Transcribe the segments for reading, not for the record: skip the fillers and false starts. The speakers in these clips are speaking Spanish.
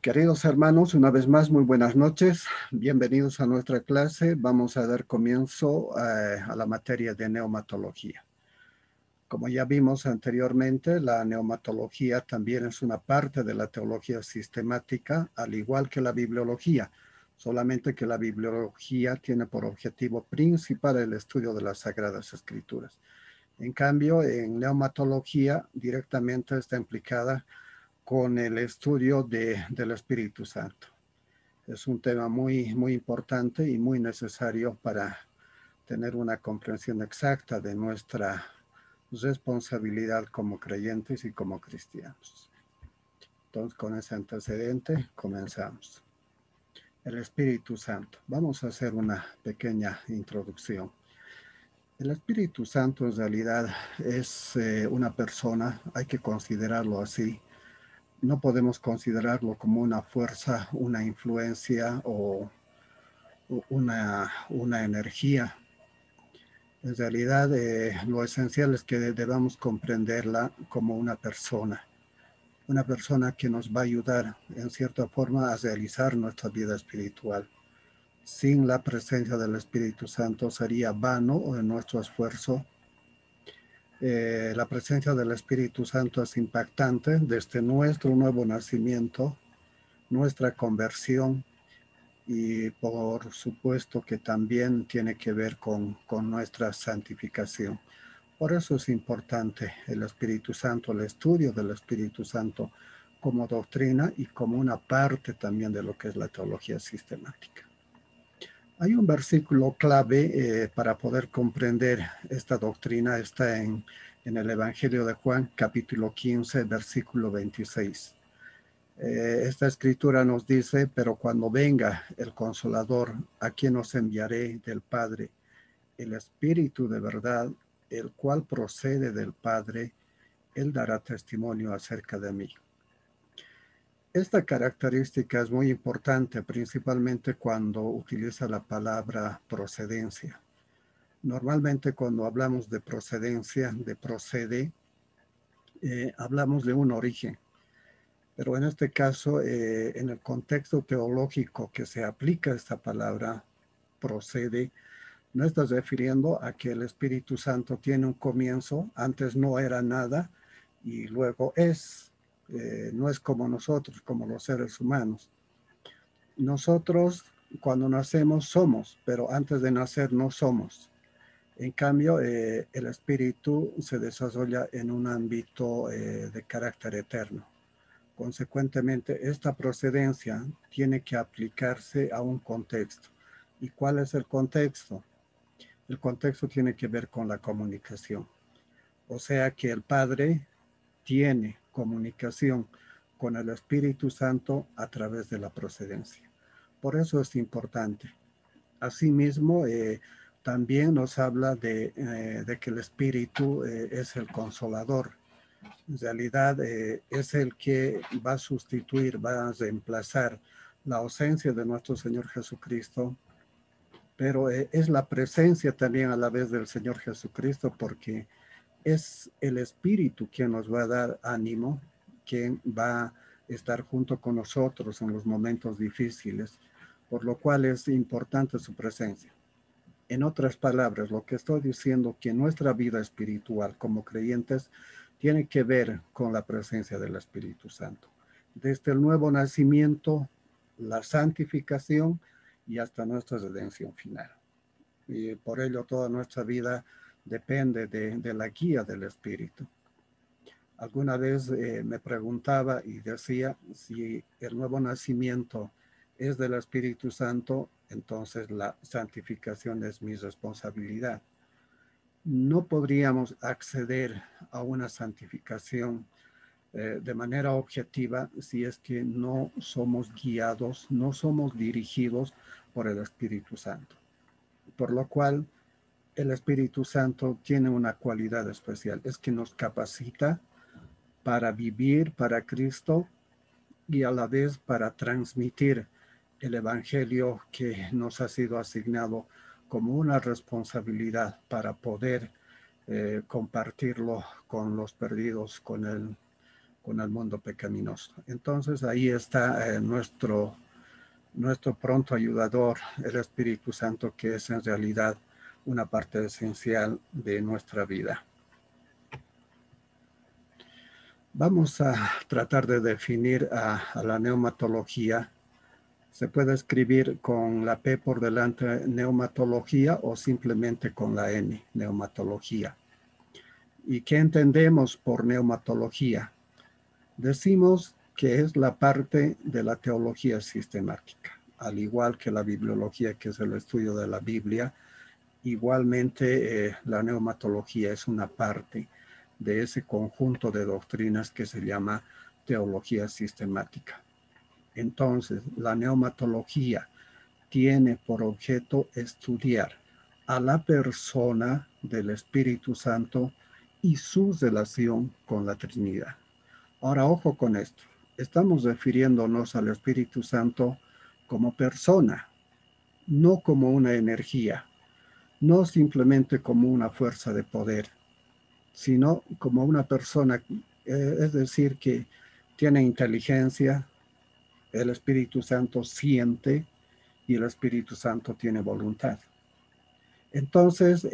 Queridos hermanos, una vez más, muy buenas noches. Bienvenidos a nuestra clase. Vamos a dar comienzo a la materia de neumatología. Como ya vimos anteriormente, la neumatología también es una parte de la teología sistemática, al igual que la bibliología, solamente que la bibliología tiene por objetivo principal el estudio de las Sagradas Escrituras. En cambio, en neumatología directamente está implicada con el estudio del Espíritu Santo. Es un tema muy importante y muy necesario para tener una comprensión exacta de nuestra responsabilidad como creyentes y como cristianos. Entonces, con ese antecedente, comenzamos. El Espíritu Santo. Vamos a hacer una pequeña introducción. El Espíritu Santo en realidad es una persona, hay que considerarlo así. No podemos considerarlo como una fuerza, una influencia o una energía. En realidad, lo esencial es que debamos comprenderla como una persona que nos va a ayudar en cierta forma a realizar nuestra vida espiritual. Sin la presencia del Espíritu Santo sería vano nuestro esfuerzo. La presencia del Espíritu Santo es impactante desde nuestro nuevo nacimiento, nuestra conversión, y por supuesto que también tiene que ver con nuestra santificación. Por eso es importante el Espíritu Santo, el estudio del Espíritu Santo como doctrina y como una parte también de lo que es la teología sistemática. Hay un versículo clave para poder comprender esta doctrina, está en el Evangelio de Juan, capítulo 15, versículo 26. Esta escritura nos dice, pero cuando venga el Consolador, a quien os enviaré del Padre, el Espíritu de verdad, el cual procede del Padre, él dará testimonio acerca de mí. Esta característica es muy importante, principalmente cuando utiliza la palabra procedencia. Normalmente cuando hablamos de procedencia, de procede, hablamos de un origen. Pero en este caso, en el contexto teológico que se aplica esta palabra, procede, no estás refiriendo a que el Espíritu Santo tiene un comienzo, antes no era nada y luego es. No es como nosotros, como los seres humanos. Nosotros cuando nacemos somos, pero antes de nacer no somos. En cambio, el Espíritu se desarrolla en un ámbito de carácter eterno. Consecuentemente, esta procedencia tiene que aplicarse a un contexto. ¿Y cuál es el contexto? El contexto tiene que ver con la comunicación. O sea que el Padre tiene comunicación con el Espíritu Santo a través de la procedencia. Por eso es importante. Asimismo, también nos habla de que el Espíritu es el consolador. En realidad es el que va a sustituir, va a reemplazar la ausencia de nuestro Señor Jesucristo, pero es la presencia también a la vez del Señor Jesucristo, porque es el Espíritu quien nos va a dar ánimo, quien va a estar junto con nosotros en los momentos difíciles, por lo cual es importante su presencia. En otras palabras, lo que estoy diciendo que nuestra vida espiritual como creyentes tiene que ver con la presencia del Espíritu Santo. Desde el nuevo nacimiento, la santificación y hasta nuestra redención final. Y por ello toda nuestra vida depende de la guía del Espíritu. Alguna vez me preguntaba y decía, si el nuevo nacimiento es del Espíritu Santo, entonces la santificación es mi responsabilidad. No podríamos acceder a una santificación de manera objetiva si es que no somos guiados, no somos dirigidos por el Espíritu Santo. Por lo cual, el Espíritu Santo tiene una cualidad especial, es que nos capacita para vivir para Cristo y a la vez para transmitir el Evangelio que nos ha sido asignado como una responsabilidad para poder compartirlo con los perdidos, con con el mundo pecaminoso. Entonces ahí está nuestro pronto ayudador, el Espíritu Santo, que es en realidad una parte esencial de nuestra vida. Vamos a tratar de definir a la neumatología. Se puede escribir con la P por delante, neumatología, o simplemente con la N, neumatología. ¿Y qué entendemos por neumatología? Decimos que es la parte de la teología sistemática, al igual que la bibliología, que es el estudio de la Biblia. Igualmente, la neumatología es una parte de ese conjunto de doctrinas que se llama teología sistemática. Entonces, la neumatología tiene por objeto estudiar a la persona del Espíritu Santo y su relación con la Trinidad. Ahora, ojo con esto. Estamos refiriéndonos al Espíritu Santo como persona, no como una energía, no simplemente como una fuerza de poder, sino como una persona, es decir, que tiene inteligencia, el Espíritu Santo siente y el Espíritu Santo tiene voluntad. Entonces,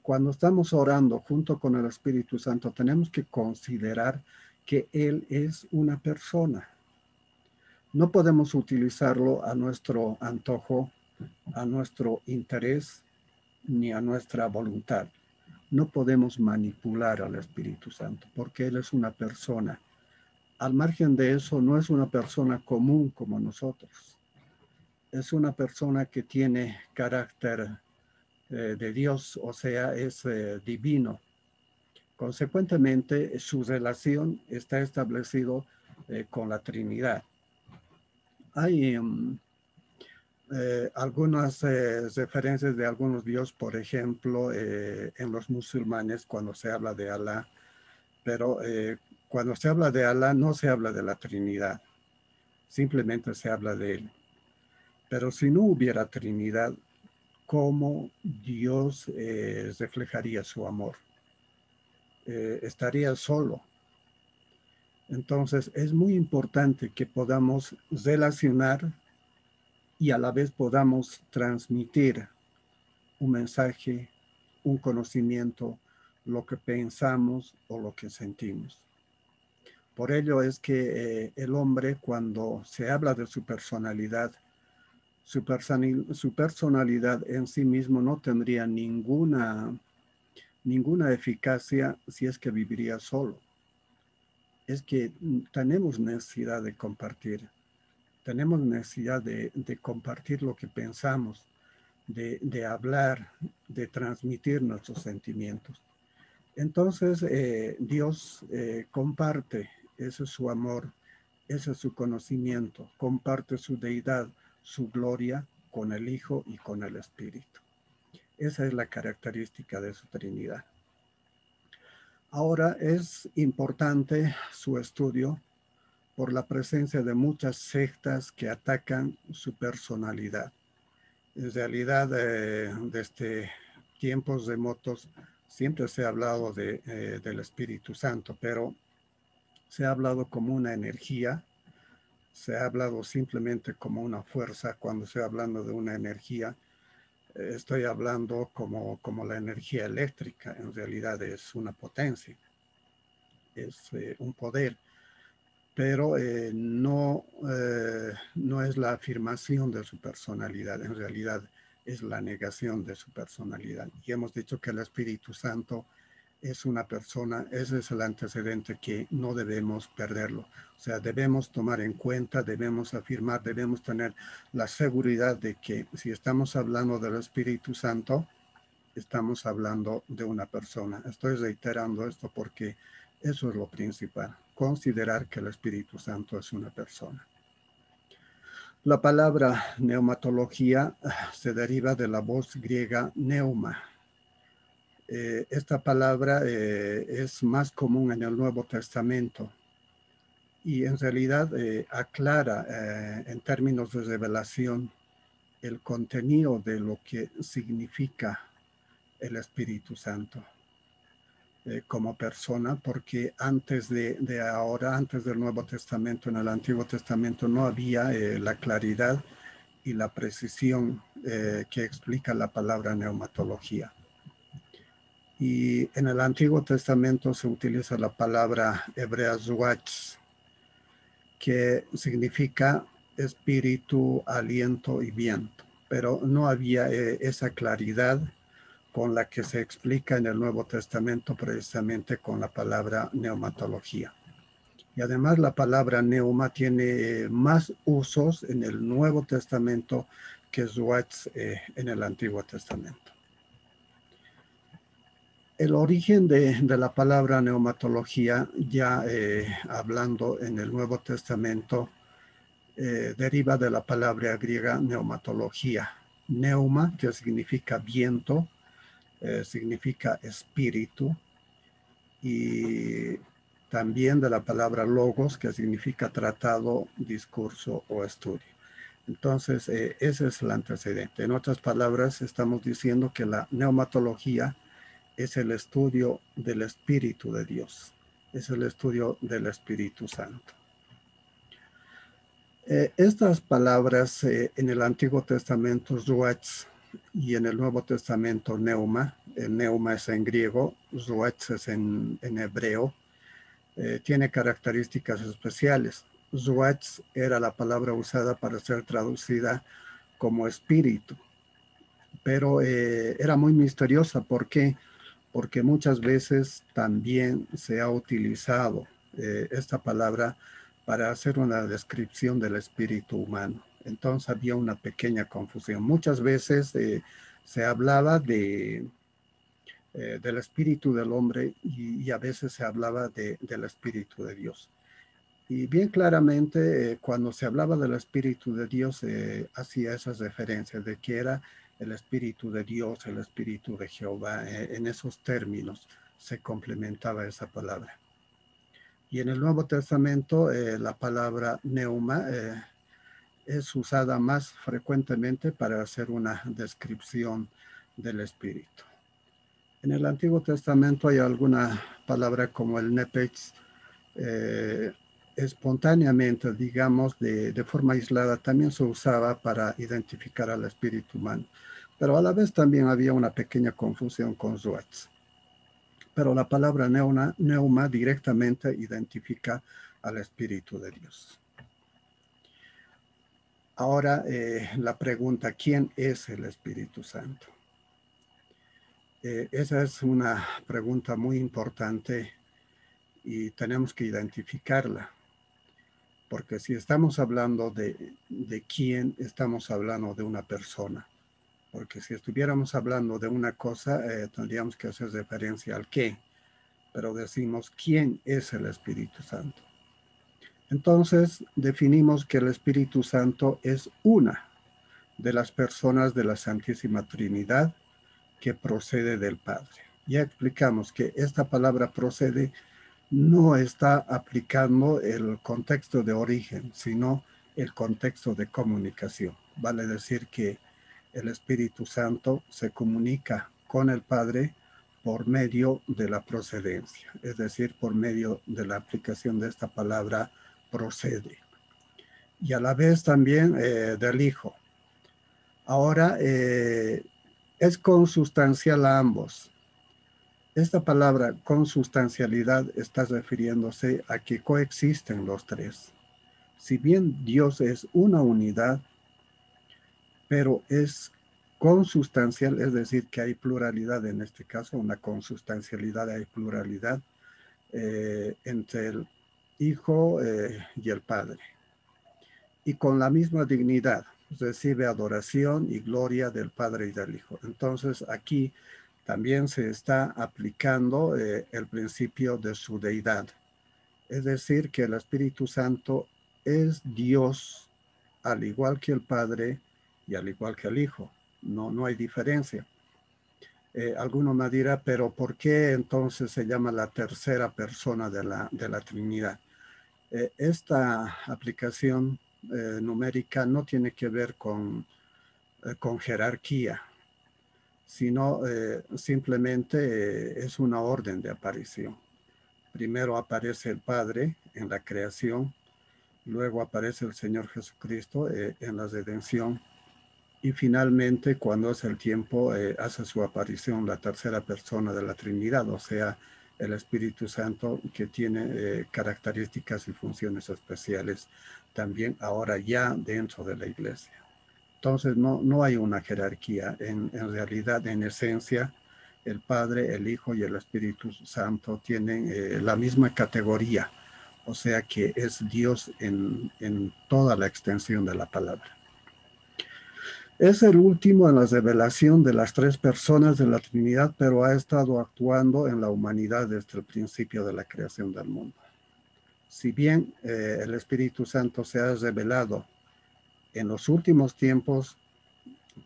cuando estamos orando junto con el Espíritu Santo, tenemos que considerar que Él es una persona. No podemos utilizarlo a nuestro antojo, a nuestro interés, ni a nuestra voluntad. No podemos manipular al Espíritu Santo, porque Él es una persona. Al margen de eso, no es una persona común como nosotros. Es una persona que tiene carácter de Dios, o sea, es divino. Consecuentemente, su relación está establecido con la Trinidad. Hay algunas referencias de algunos dioses, por ejemplo, en los musulmanes cuando se habla de Alá, pero cuando se habla de Alá no se habla de la Trinidad, simplemente se habla de Él. Pero si no hubiera Trinidad, ¿cómo Dios reflejaría su amor? Estaría solo. Entonces es muy importante que podamos relacionar y a la vez podamos transmitir un mensaje, un conocimiento, lo que pensamos o lo que sentimos. Por ello es que el hombre, cuando se habla de su personalidad en sí mismo no tendría ninguna eficacia si es que viviría solo. Es que tenemos necesidad de compartir, tenemos necesidad de compartir lo que pensamos, de hablar, de transmitir nuestros sentimientos. Entonces, Dios comparte, ese es su amor, ese es su conocimiento, comparte su deidad, su gloria con el Hijo y con el Espíritu. Esa es la característica de su Trinidad. Ahora es importante su estudio por la presencia de muchas sectas que atacan su personalidad. En realidad, desde tiempos remotos, siempre se ha hablado del Espíritu Santo, pero se ha hablado como una energía, se ha hablado simplemente como una fuerza. Cuando estoy hablando de una energía, estoy hablando como la energía eléctrica. En realidad es una potencia, es un poder, pero no es la afirmación de su personalidad. En realidad es la negación de su personalidad. Y hemos dicho que el Espíritu Santo es una persona. Ese es el antecedente que no debemos perderlo. O sea, debemos tomar en cuenta, debemos afirmar, debemos tener la seguridad de que si estamos hablando del Espíritu Santo, estamos hablando de una persona. Estoy reiterando esto porque eso es lo principal, considerar que el Espíritu Santo es una persona. La palabra neumatología se deriva de la voz griega neuma. Esta palabra es más común en el Nuevo Testamento y en realidad aclara en términos de revelación el contenido de lo que significa el Espíritu Santo. como persona, porque antes antes del Nuevo Testamento, en el Antiguo Testamento no había la claridad y la precisión que explica la palabra neumatología. Y en el Antiguo Testamento se utiliza la palabra hebrea zuach, que significa espíritu, aliento y viento, pero no había esa claridad con la que se explica en el Nuevo Testamento, precisamente con la palabra neumatología. Y además la palabra neuma tiene más usos en el Nuevo Testamento que zuach en el Antiguo Testamento. El origen de la palabra neumatología, ya hablando en el Nuevo Testamento, deriva de la palabra griega neumatología. Neuma, que significa viento, significa espíritu, y también de la palabra logos, que significa tratado, discurso o estudio. Entonces, ese es el antecedente. En otras palabras, estamos diciendo que la neumatología es el estudio del Espíritu de Dios, es el estudio del Espíritu Santo. Estas palabras en el Antiguo Testamento, zuach, y en el Nuevo Testamento, neuma, neuma es en griego, zuach es en hebreo, tiene características especiales. Zuach era la palabra usada para ser traducida como espíritu, pero era muy misteriosa. ¿Por qué? Porque muchas veces también se ha utilizado esta palabra para hacer una descripción del espíritu humano. Entonces había una pequeña confusión. Muchas veces se hablaba del espíritu del hombre y a veces se hablaba del espíritu de Dios. Y bien claramente, cuando se hablaba del Espíritu de Dios, hacía esas referencias de que era el Espíritu de Dios, el Espíritu de Jehová. En esos términos se complementaba esa palabra. Y en el Nuevo Testamento, la palabra neuma es usada más frecuentemente para hacer una descripción del Espíritu. En el Antiguo Testamento hay alguna palabra como el nepech, espontáneamente, digamos, de forma aislada, también se usaba para identificar al espíritu humano. Pero a la vez también había una pequeña confusión con zuach. Pero la palabra neuma directamente identifica al Espíritu de Dios. Ahora la pregunta, ¿quién es el Espíritu Santo? Esa es una pregunta muy importante y tenemos que identificarla. Porque si estamos hablando de quién, estamos hablando de una persona. Porque si estuviéramos hablando de una cosa, tendríamos que hacer referencia al qué. Pero decimos quién es el Espíritu Santo. Entonces definimos que el Espíritu Santo es una de las personas de la Santísima Trinidad que procede del Padre. Ya explicamos que esta palabra procede no está aplicando el contexto de origen, sino el contexto de comunicación. Vale decir que el Espíritu Santo se comunica con el Padre por medio de la procedencia, es decir, por medio de la aplicación de esta palabra procede. Y a la vez también del Hijo. Ahora es consustancial a ambos. Esta palabra consustancialidad está refiriéndose a que coexisten los tres. Si bien Dios es una unidad, pero es consustancial, es decir, que hay pluralidad en este caso, una consustancialidad, hay pluralidad entre el Hijo y el Padre. Y con la misma dignidad recibe adoración y gloria del Padre y del Hijo. Entonces aquí también se está aplicando el principio de su deidad. Es decir, que el Espíritu Santo es Dios al igual que el Padre y al igual que el Hijo. No hay diferencia. Alguno me dirá, pero ¿por qué entonces se llama la tercera persona de la Trinidad? Esta aplicación numérica no tiene que ver con jerarquía, sino simplemente es una orden de aparición. Primero aparece el Padre en la creación, luego aparece el Señor Jesucristo en la redención, y finalmente, cuando es el tiempo, hace su aparición la tercera persona de la Trinidad, o sea, el Espíritu Santo, que tiene características y funciones especiales también ahora ya dentro de la iglesia. Entonces, no hay una jerarquía. En realidad, en esencia, el Padre, el Hijo y el Espíritu Santo tienen la misma categoría, o sea que es Dios en toda la extensión de la palabra. Es el último en la revelación de las tres personas de la Trinidad, pero ha estado actuando en la humanidad desde el principio de la creación del mundo. Si bien el Espíritu Santo se ha revelado en los últimos tiempos,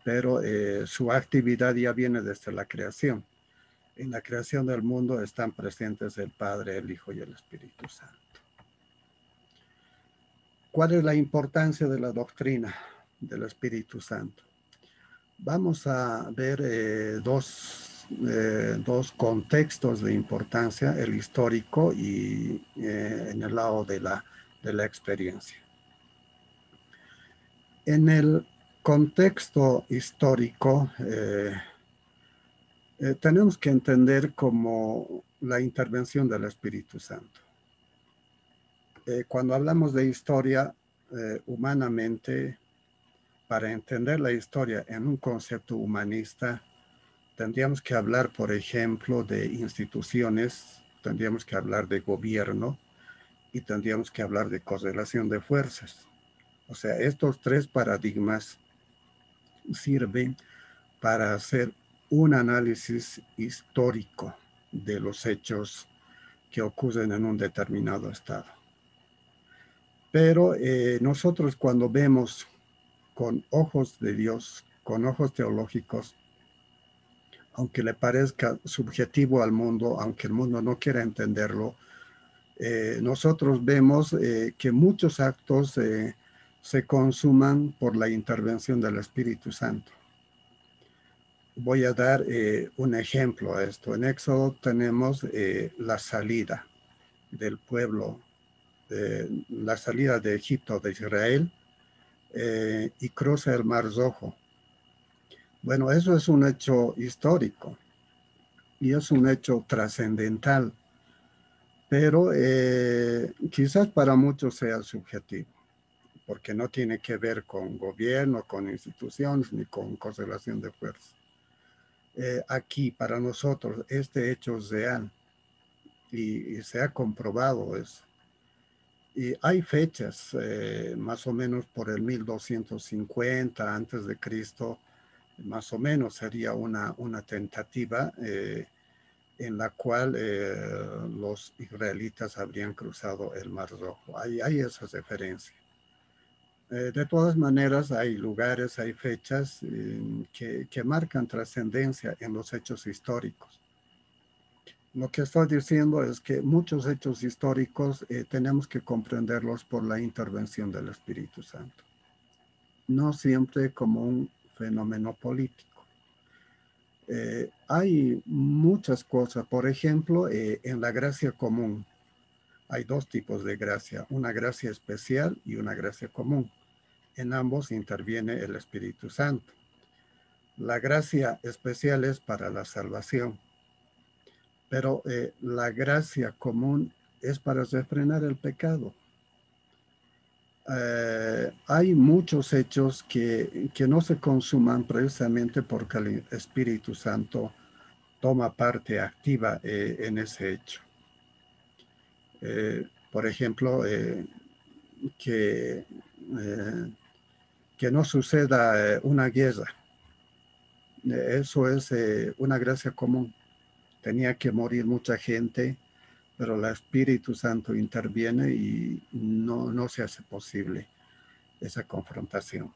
pero su actividad ya viene desde la creación. En la creación del mundo están presentes el Padre, el Hijo y el Espíritu Santo. ¿Cuál es la importancia de la doctrina del Espíritu Santo? Vamos a ver dos contextos de importancia, el histórico y en el lado de la experiencia. En el contexto histórico, tenemos que entender como la intervención del Espíritu Santo. Cuando hablamos de historia, humanamente, para entender la historia en un concepto humanista, tendríamos que hablar, por ejemplo, de instituciones, tendríamos que hablar de gobierno y tendríamos que hablar de correlación de fuerzas. O sea, estos tres paradigmas sirven para hacer un análisis histórico de los hechos que ocurren en un determinado estado. Pero nosotros cuando vemos con ojos de Dios, con ojos teológicos, aunque le parezca subjetivo al mundo, aunque el mundo no quiera entenderlo, nosotros vemos que muchos actos se consuman por la intervención del Espíritu Santo. Voy a dar un ejemplo a esto. En Éxodo tenemos la salida del pueblo, la salida de Egipto, de Israel, y cruza el Mar Rojo. Bueno, eso es un hecho histórico y es un hecho trascendental, pero quizás para muchos sea subjetivo, porque no tiene que ver con gobierno, con instituciones, ni con correlación de fuerzas. Aquí, para nosotros, este hecho es real y se ha comprobado eso. Y hay fechas, más o menos por el 1250 antes de Cristo, más o menos sería una tentativa en la cual los israelitas habrían cruzado el Mar Rojo. Hay esa referencia. De todas maneras, hay lugares, hay fechas que marcan trascendencia en los hechos históricos. Lo que estoy diciendo es que muchos hechos históricos tenemos que comprenderlos por la intervención del Espíritu Santo, no siempre como un fenómeno político. Hay muchas cosas, por ejemplo, en la gracia común hay dos tipos de gracia, una gracia especial y una gracia común. En ambos interviene el Espíritu Santo. La gracia especial es para la salvación, pero la gracia común es para refrenar el pecado. Hay muchos hechos que no se consuman precisamente porque el Espíritu Santo toma parte activa en ese hecho. Por ejemplo, que no suceda una guerra. Eso es una gracia común. Tenía que morir mucha gente, pero el Espíritu Santo interviene y no se hace posible esa confrontación.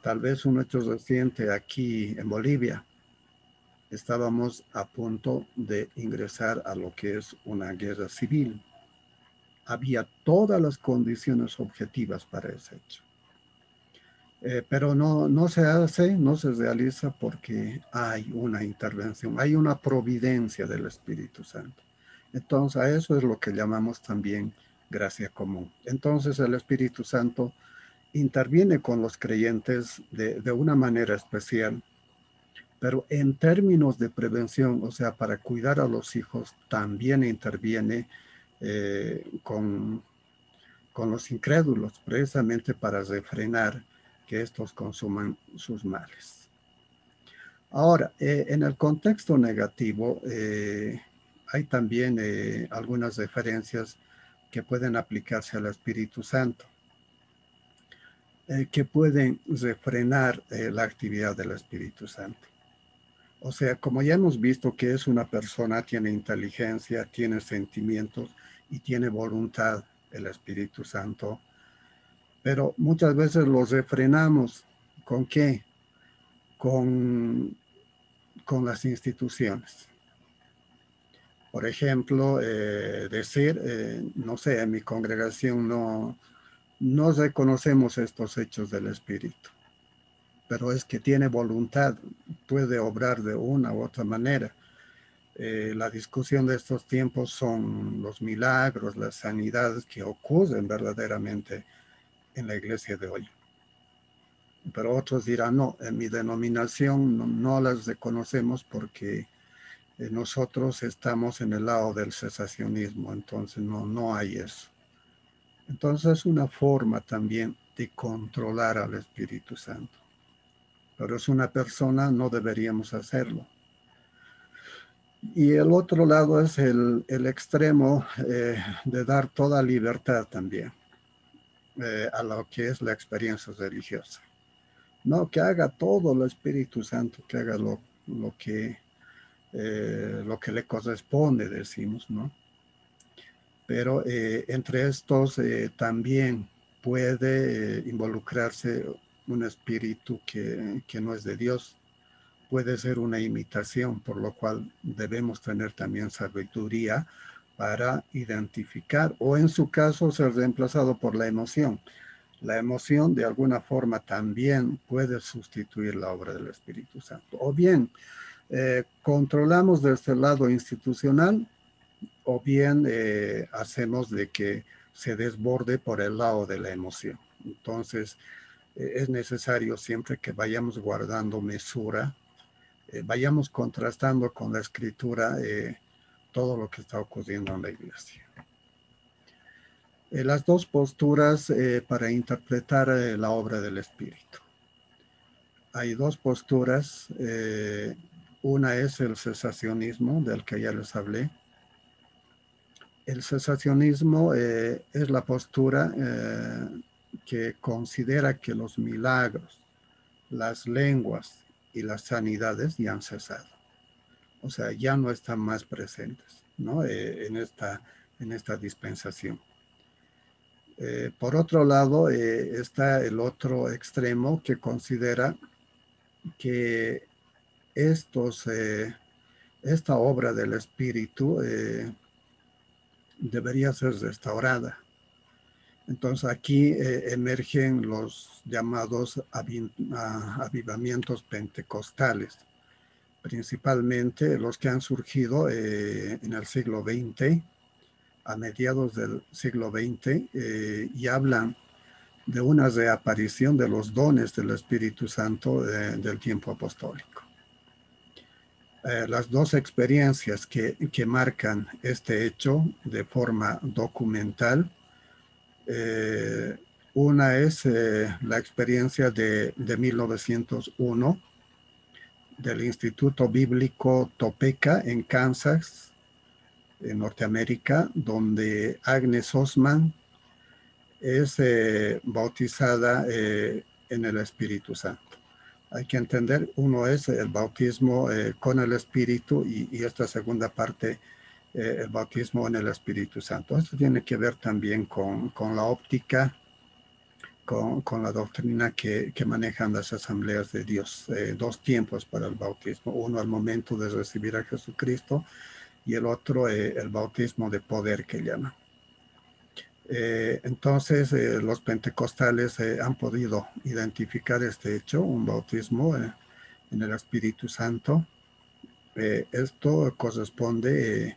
Tal vez un hecho reciente aquí en Bolivia. Estábamos a punto de ingresar a lo que es una guerra civil. Había todas las condiciones objetivas para ese hecho. Pero no se hace, no se realiza porque hay una intervención, hay una providencia del Espíritu Santo. Entonces, a eso es lo que llamamos también gracia común. Entonces, el Espíritu Santo interviene con los creyentes de una manera especial, pero en términos de prevención, o sea, para cuidar a los hijos, también interviene con los incrédulos, precisamente para refrenar que estos consuman sus males. Ahora, en el contexto negativo, hay también algunas referencias que pueden aplicarse al Espíritu Santo, que pueden refrenar la actividad del Espíritu Santo. O sea, como ya hemos visto que es una persona, tiene inteligencia, tiene sentimientos y tiene voluntad, el Espíritu Santo, pero muchas veces los refrenamos. ¿Con qué? Con, con las instituciones. Por ejemplo, decir, no sé, en mi congregación no reconocemos estos hechos del Espíritu, pero es que tiene voluntad, puede obrar de una u otra manera. La discusión de estos tiempos son los milagros, las sanidades que ocurren verdaderamente en la iglesia de hoy. Pero otros dirán, no, en mi denominación no las reconocemos porque nosotros estamos en el lado del cesacionismo, entonces no hay eso. Entonces es una forma también de controlar al Espíritu Santo. Pero es una persona, no deberíamos hacerlo. Y el otro lado es el extremo de dar toda libertad también a lo que es la experiencia religiosa. No, que haga todo el Espíritu Santo, que haga lo que le corresponde, decimos, ¿no? Pero entre estos también puede involucrarse un espíritu que no es de Dios, puede ser una imitación, por lo cual debemos tener también sabiduría para identificar, o en su caso ser reemplazado por la emoción. La emoción de alguna forma también puede sustituir la obra del Espíritu Santo. O bien controlamos desde el lado institucional, o bien hacemos de que se desborde por el lado de la emoción. Entonces, es necesario siempre que vayamos guardando mesura, vayamos contrastando con la escritura todo lo que está ocurriendo en la iglesia. Las dos posturas para interpretar la obra del Espíritu. Hay dos posturas. Una es el cesacionismo, del que ya les hablé. El cesacionismo es la postura que considera que los milagros, las lenguas y las sanidades ya han cesado. O sea, ya no están más presentes, ¿no? En esta dispensación. Por otro lado, está el otro extremo que considera que esta obra del Espíritu debería ser restaurada. Entonces aquí emergen los llamados avivamientos pentecostales, principalmente los que han surgido en el siglo XX, a mediados del siglo XX, y hablan de una reaparición de los dones del Espíritu Santo del tiempo apostólico. Las dos experiencias que marcan este hecho de forma documental, una es la experiencia de 1901 del Instituto Bíblico Topeka en Kansas, en Norteamérica, donde Agnes Osman es bautizada en el Espíritu Santo. Hay que entender, uno es el bautismo con el Espíritu y esta segunda parte, el bautismo en el Espíritu Santo. Esto tiene que ver también con la óptica, con la doctrina que manejan las asambleas de Dios. Dos tiempos para el bautismo, uno al momento de recibir a Jesucristo y el otro el bautismo de poder que llaman. Entonces, los pentecostales han podido identificar este hecho, un bautismo en el Espíritu Santo. Esto corresponde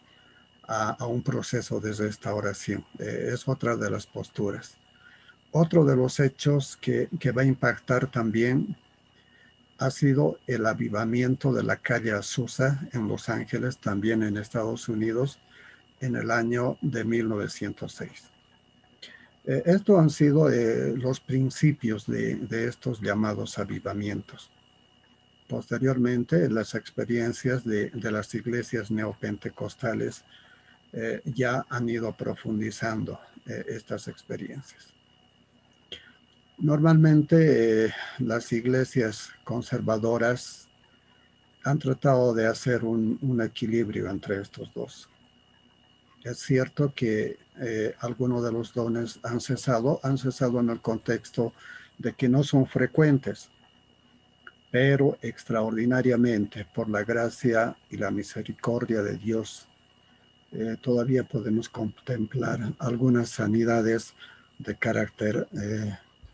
a un proceso de restauración. Es otra de las posturas. Otro de los hechos que va a impactar también ha sido el avivamiento de la calle Azusa en Los Ángeles, también en Estados Unidos, en el año de 1906. Estos han sido los principios de estos llamados avivamientos. Posteriormente, las experiencias de las iglesias neopentecostales ya han ido profundizando estas experiencias. Normalmente las iglesias conservadoras han tratado de hacer un equilibrio entre estos dos. Es cierto que algunos de los dones han cesado en el contexto de que no son frecuentes, pero extraordinariamente por la gracia y la misericordia de Dios, todavía podemos contemplar algunas sanidades de carácter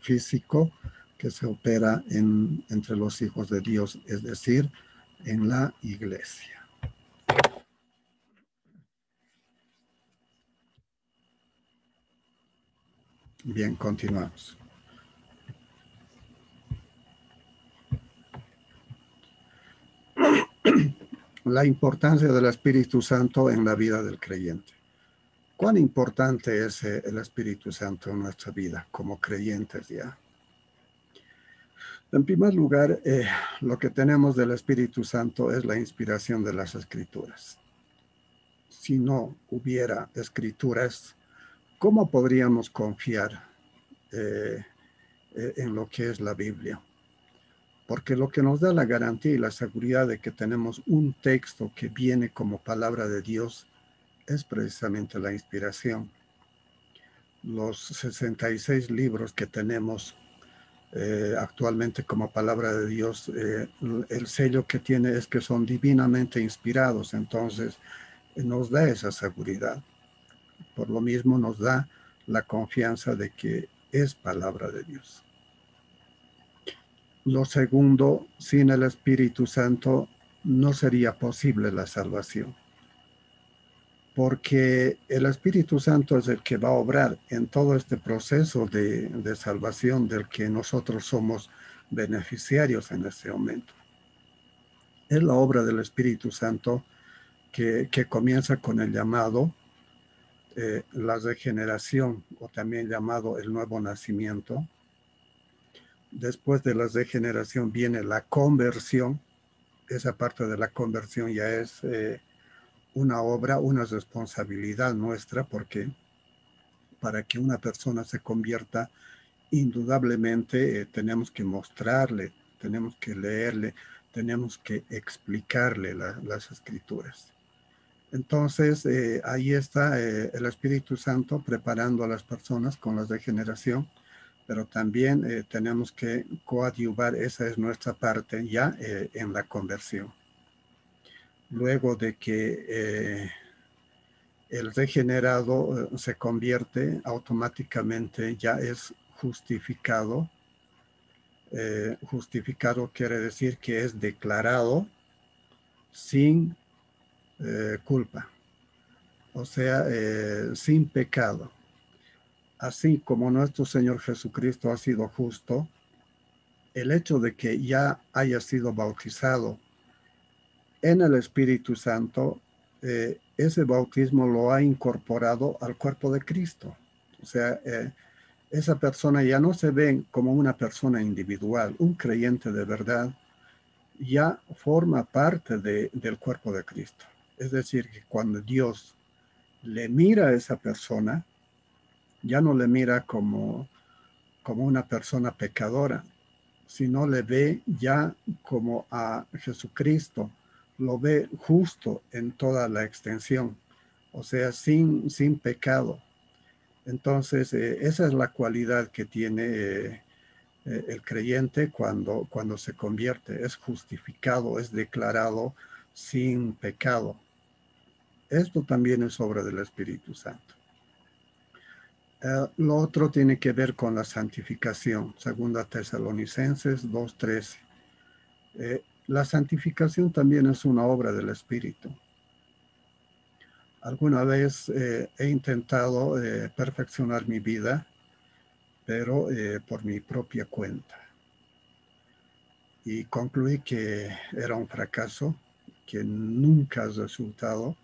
físico que se opera entre los hijos de Dios, es decir, en la iglesia. Bien, continuamos. La importancia del Espíritu Santo en la vida del creyente. ¿Cuán importante es el Espíritu Santo en nuestra vida como creyentes ya? En primer lugar, lo que tenemos del Espíritu Santo es la inspiración de las Escrituras. Si no hubiera Escrituras, ¿cómo podríamos confiar en lo que es la Biblia? Porque lo que nos da la garantía y la seguridad de que tenemos un texto que viene como palabra de Dios es precisamente la inspiración. Los 66 libros que tenemos actualmente como palabra de Dios, el sello que tiene es que son divinamente inspirados, entonces nos da esa seguridad. Por lo mismo nos da la confianza de que es palabra de Dios. Lo segundo, sin el Espíritu Santo no sería posible la salvación, porque el Espíritu Santo es el que va a obrar en todo este proceso de salvación del que nosotros somos beneficiarios en este momento. Es la obra del Espíritu Santo que comienza con el llamado, la regeneración, o también llamado el nuevo nacimiento. Después de la regeneración viene la conversión. Esa parte de la conversión ya es una obra, una responsabilidad nuestra, porque para que una persona se convierta, indudablemente tenemos que mostrarle, tenemos que leerle, tenemos que explicarle las escrituras. Entonces, ahí está el Espíritu Santo preparando a las personas con la regeneración, pero también tenemos que coadyuvar, esa es nuestra parte ya en la conversión. Luego de que el regenerado se convierte, automáticamente ya es justificado. Justificado quiere decir que es declarado sin culpa, o sea, sin pecado. Así como nuestro Señor Jesucristo ha sido justo, el hecho de que ya haya sido bautizado en el Espíritu Santo, ese bautismo lo ha incorporado al cuerpo de Cristo. O sea, esa persona ya no se ve como una persona individual, un creyente de verdad, ya forma parte del cuerpo de Cristo. Es decir, que cuando Dios le mira a esa persona, ya no le mira como una persona pecadora, sino le ve ya como a Jesucristo, lo ve justo en toda la extensión, o sea, sin pecado. Entonces, esa es la cualidad que tiene el creyente cuando se convierte, es justificado, es declarado sin pecado. Esto también es obra del Espíritu Santo. Lo otro tiene que ver con la santificación. Segunda Tesalonicenses 2:13. La santificación también es una obra del Espíritu. Alguna vez he intentado perfeccionar mi vida, pero por mi propia cuenta. Y concluí que era un fracaso, que nunca ha resultado,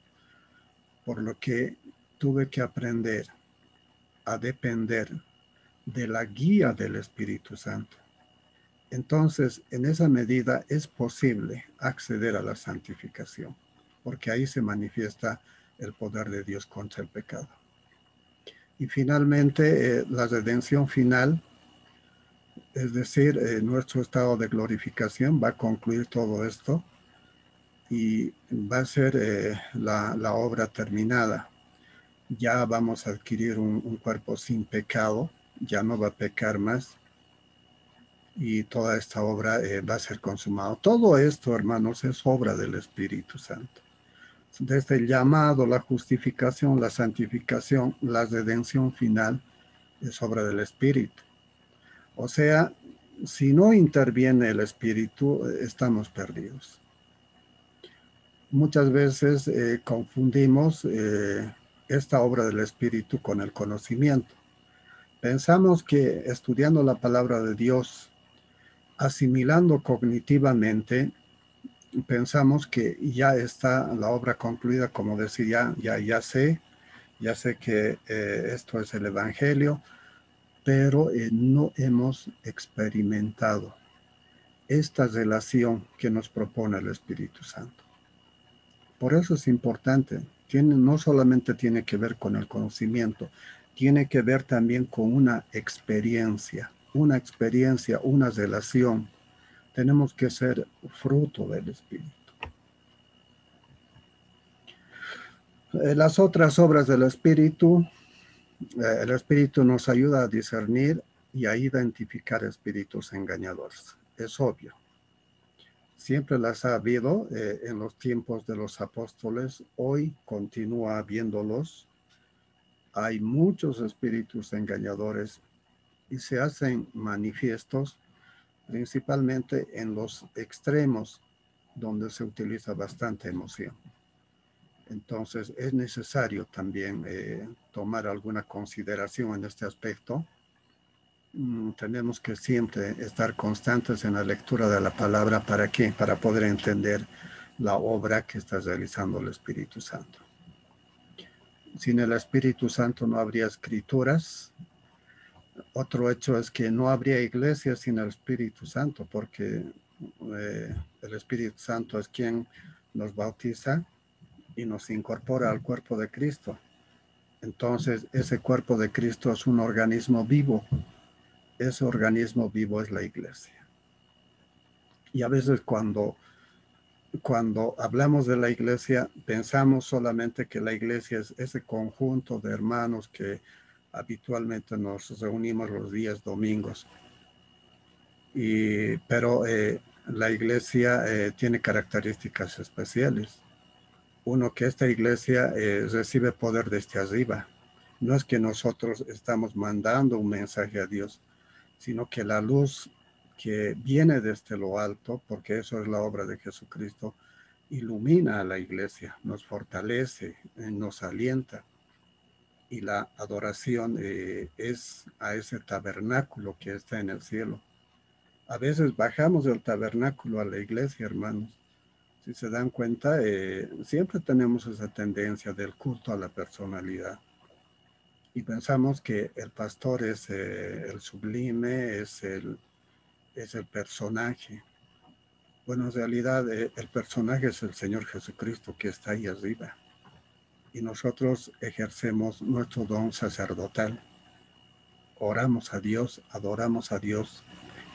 por lo que tuve que aprender a depender de la guía del Espíritu Santo. Entonces, en esa medida es posible acceder a la santificación, porque ahí se manifiesta el poder de Dios contra el pecado. Y finalmente, la redención final, es decir, nuestro estado de glorificación va a concluir todo esto y va a ser la obra terminada. Ya vamos a adquirir un cuerpo sin pecado, ya no va a pecar más y toda esta obra va a ser consumada. Todo esto, hermanos, es obra del Espíritu Santo. Desde el llamado, la justificación, la santificación, la redención final, es obra del Espíritu. O sea, si no interviene el Espíritu, estamos perdidos. Muchas veces confundimos esta obra del Espíritu con el conocimiento. Pensamos que estudiando la palabra de Dios, asimilando cognitivamente, pensamos que ya está la obra concluida, como decir, ya sé que esto es el Evangelio, pero no hemos experimentado esta relación que nos propone el Espíritu Santo. Por eso es importante, no solamente tiene que ver con el conocimiento, tiene que ver también con una experiencia, una relación. Tenemos que ser fruto del Espíritu. Las otras obras del Espíritu, el Espíritu nos ayuda a discernir y a identificar espíritus engañadores. Es obvio. Siempre las ha habido en los tiempos de los apóstoles, hoy continúa habiéndolos. Hay muchos espíritus engañadores y se hacen manifiestos principalmente en los extremos donde se utiliza bastante emoción. Entonces es necesario también tomar alguna consideración en este aspecto. Tenemos que siempre estar constantes en la lectura de la palabra. ¿Para qué? Para poder entender la obra que está realizando el Espíritu Santo. Sin el Espíritu Santo no habría escrituras. Otro hecho es que no habría iglesia sin el Espíritu Santo, porque el Espíritu Santo es quien nos bautiza y nos incorpora al cuerpo de Cristo. Entonces, ese cuerpo de Cristo es un organismo vivo. Ese organismo vivo es la iglesia. Y a veces cuando hablamos de la iglesia, pensamos solamente que la iglesia es ese conjunto de hermanos que habitualmente nos reunimos los días domingos. Pero la iglesia tiene características especiales. Uno, que esta iglesia recibe poder desde arriba. No es que nosotros estamos mandando un mensaje a Dios, sino que la luz que viene desde lo alto, porque eso es la obra de Jesucristo, ilumina a la iglesia, nos fortalece, nos alienta. Y la adoración es a ese tabernáculo que está en el cielo. A veces bajamos del tabernáculo a la iglesia, hermanos. Si se dan cuenta, siempre tenemos esa tendencia del culto a la personalidad. Y pensamos que el pastor es el sublime, es el personaje. Bueno, en realidad el personaje es el Señor Jesucristo que está ahí arriba. Y nosotros ejercemos nuestro don sacerdotal. Oramos a Dios, adoramos a Dios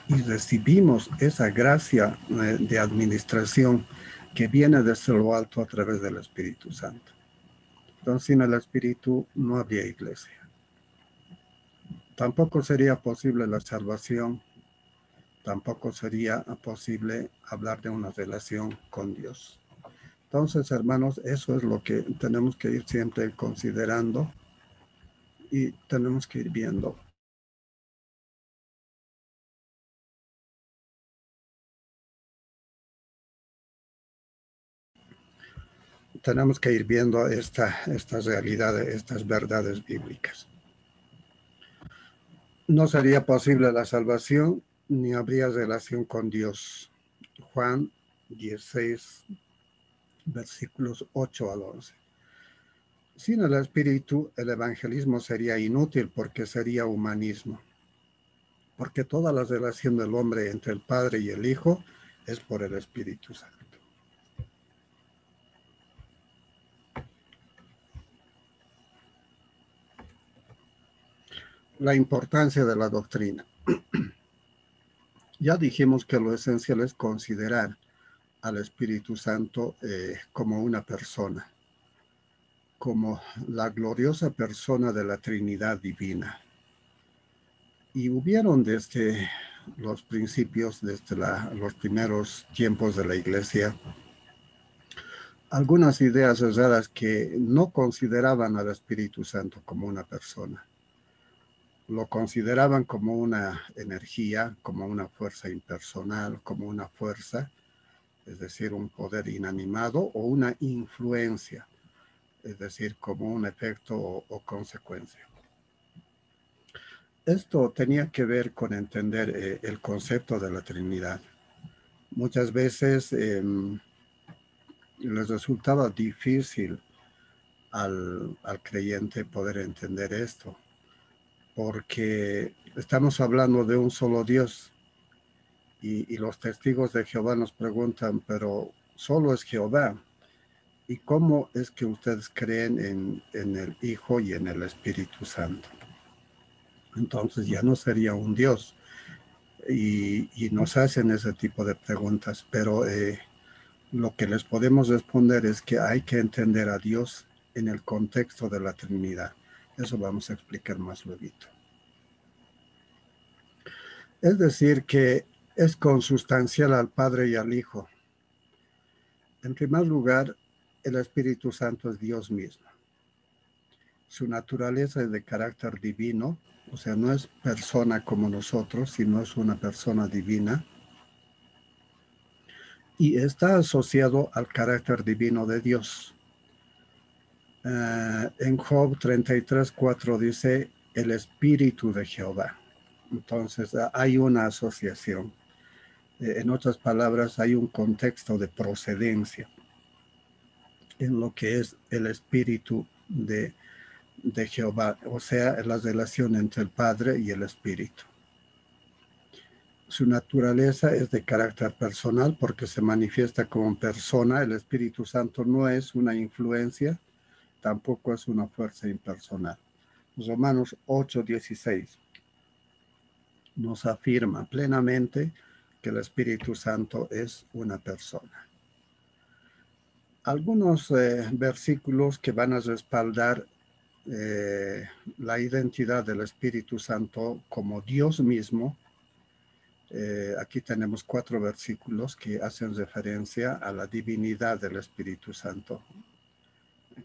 y recibimos esa gracia de administración que viene desde lo alto a través del Espíritu Santo. Entonces, sin el Espíritu no habría iglesia. Tampoco sería posible la salvación, tampoco sería posible hablar de una relación con Dios. Entonces, hermanos, eso es lo que tenemos que ir siempre considerando y tenemos que ir viendo. Tenemos que ir viendo estas realidades, estas verdades bíblicas. No sería posible la salvación ni habría relación con Dios. Juan 16, versículos 8 al 11. Sin el Espíritu, el evangelismo sería inútil porque sería humanismo. Porque toda la relación del hombre entre el Padre y el Hijo es por el Espíritu Santo. La importancia de la doctrina. Ya dijimos que lo esencial es considerar al Espíritu Santo como una persona, como la gloriosa persona de la Trinidad divina. Y hubieron desde los principios, desde los primeros tiempos de la Iglesia, algunas ideas erradas que no consideraban al Espíritu Santo como una persona. Lo consideraban como una energía, como una fuerza impersonal, como una fuerza, es decir, un poder inanimado, o una influencia, es decir, como un efecto o consecuencia. Esto tenía que ver con entender el concepto de la Trinidad. Muchas veces les resultaba difícil al creyente poder entender esto, porque estamos hablando de un solo Dios y los testigos de Jehová nos preguntan, pero solo es Jehová. ¿Y cómo es que ustedes creen en el Hijo y en el Espíritu Santo? Entonces ya no sería un Dios. Y nos hacen ese tipo de preguntas, pero lo que les podemos responder es que hay que entender a Dios en el contexto de la Trinidad. Eso vamos a explicar más luego. Es decir, que es consustancial al Padre y al Hijo. En primer lugar, el Espíritu Santo es Dios mismo. Su naturaleza es de carácter divino, o sea, no es persona como nosotros, sino es una persona divina. Y está asociado al carácter divino de Dios. En Job 33:4 dice, el Espíritu de Jehová. Entonces, hay una asociación. En otras palabras, hay un contexto de procedencia en lo que es el Espíritu de Jehová, o sea, la relación entre el Padre y el Espíritu. Su naturaleza es de carácter personal porque se manifiesta como persona. El Espíritu Santo no es una influencia, tampoco es una fuerza impersonal. Romanos 8:16 nos afirma plenamente que el Espíritu Santo es una persona. Algunos versículos que van a respaldar la identidad del Espíritu Santo como Dios mismo. Aquí tenemos 4 versículos que hacen referencia a la divinidad del Espíritu Santo,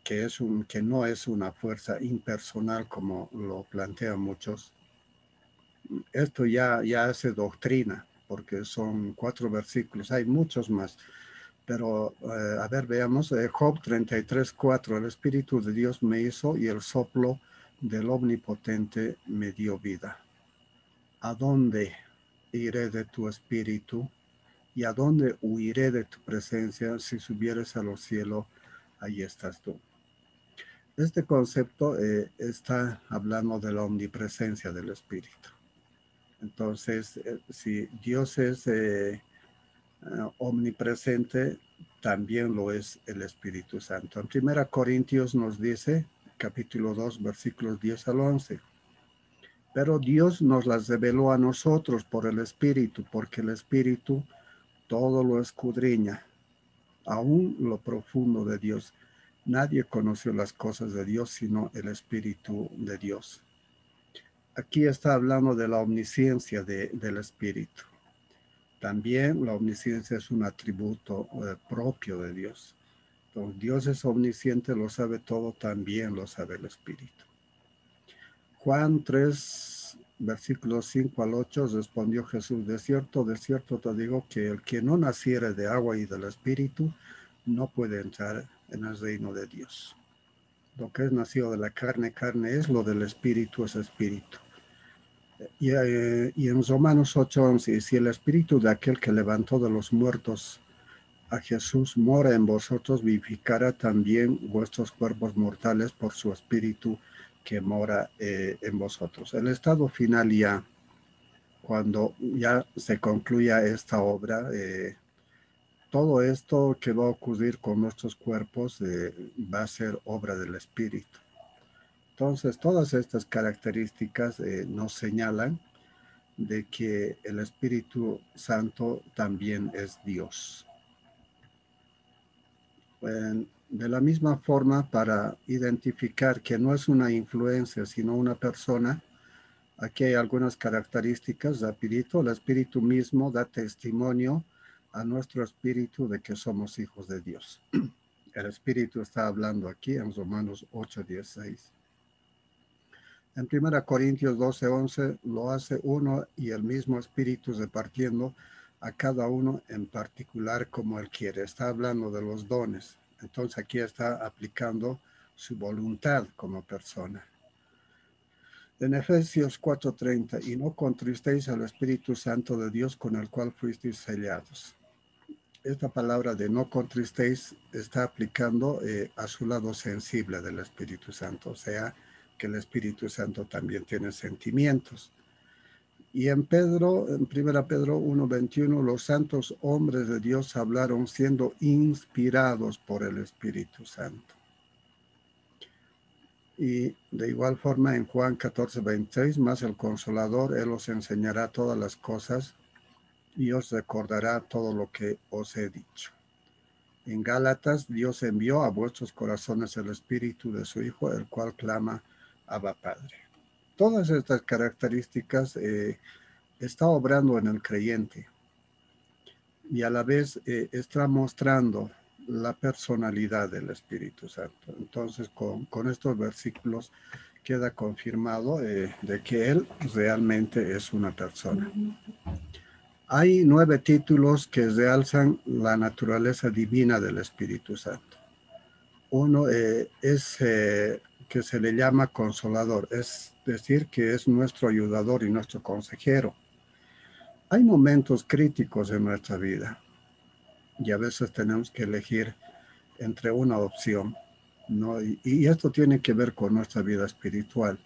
que no es una fuerza impersonal como lo plantean muchos. Esto ya hace doctrina, porque son 4 versículos, hay muchos más. Pero, a ver, veamos, Job 33:4, el Espíritu de Dios me hizo y el soplo del Omnipotente me dio vida. ¿A dónde iré de tu espíritu? ¿Y a dónde huiré de tu presencia? Si subieres a los cielos, ahí estás tú. Este concepto está hablando de la omnipresencia del Espíritu. Entonces, si Dios es omnipresente, también lo es el Espíritu Santo. En 1 Corintios nos dice, capítulo 2, versículos 10 al 11. Pero Dios nos las reveló a nosotros por el Espíritu, porque el Espíritu todo lo escudriña, aún lo profundo de Dios. Nadie conoció las cosas de Dios sino el Espíritu de Dios. Aquí está hablando de la omnisciencia del Espíritu. También la omnisciencia es un atributo propio de Dios. Entonces, Dios es omnisciente, lo sabe todo, también lo sabe el Espíritu. Juan 3, versículos 5 al 8, respondió Jesús, de cierto te digo que el que no naciere de agua y del Espíritu no puede entrar en el reino de Dios. Lo que es nacido de la carne, carne es, lo del Espíritu es Espíritu. Y en Romanos 8:11, si el Espíritu de aquel que levantó de los muertos a Jesús mora en vosotros, vivificará también vuestros cuerpos mortales por su Espíritu que mora en vosotros. El estado final ya, cuando ya se concluya esta obra, todo esto que va a ocurrir con nuestros cuerpos va a ser obra del Espíritu. Entonces, todas estas características nos señalan de que el Espíritu Santo también es Dios. De la misma forma, para identificar que no es una influencia, sino una persona, aquí hay algunas características, rapidito. El Espíritu mismo da testimonio a nuestro espíritu de que somos hijos de Dios. El Espíritu está hablando aquí en Romanos 8:16. En 1 Corintios 12:11 lo hace uno y el mismo Espíritu repartiendo a cada uno en particular como él quiere. Está hablando de los dones. Entonces aquí está aplicando su voluntad como persona. En Efesios 4:30, y no contristéis al Espíritu Santo de Dios con el cual fuisteis sellados. Esta palabra de no contristéis está aplicando a su lado sensible del Espíritu Santo, o sea, que el Espíritu Santo también tiene sentimientos. Y en 1 Pedro 1:21, los santos hombres de Dios hablaron siendo inspirados por el Espíritu Santo. Y de igual forma en Juan 14:26, más el Consolador, Él os enseñará todas las cosas y os recordará todo lo que os he dicho. En Gálatas, Dios envió a vuestros corazones el Espíritu de su Hijo, el cual clama, Abba Padre. Todas estas características está obrando en el creyente y a la vez está mostrando la personalidad del Espíritu Santo. Entonces, con estos versículos queda confirmado de que Él realmente es una persona. Hay 9 títulos que realzan la naturaleza divina del Espíritu Santo. Uno es que se le llama consolador, es decir, que es nuestro ayudador y nuestro consejero. Hay momentos críticos en nuestra vida y a veces tenemos que elegir entre una opción, ¿no? Y esto tiene que ver con nuestra vida espiritual.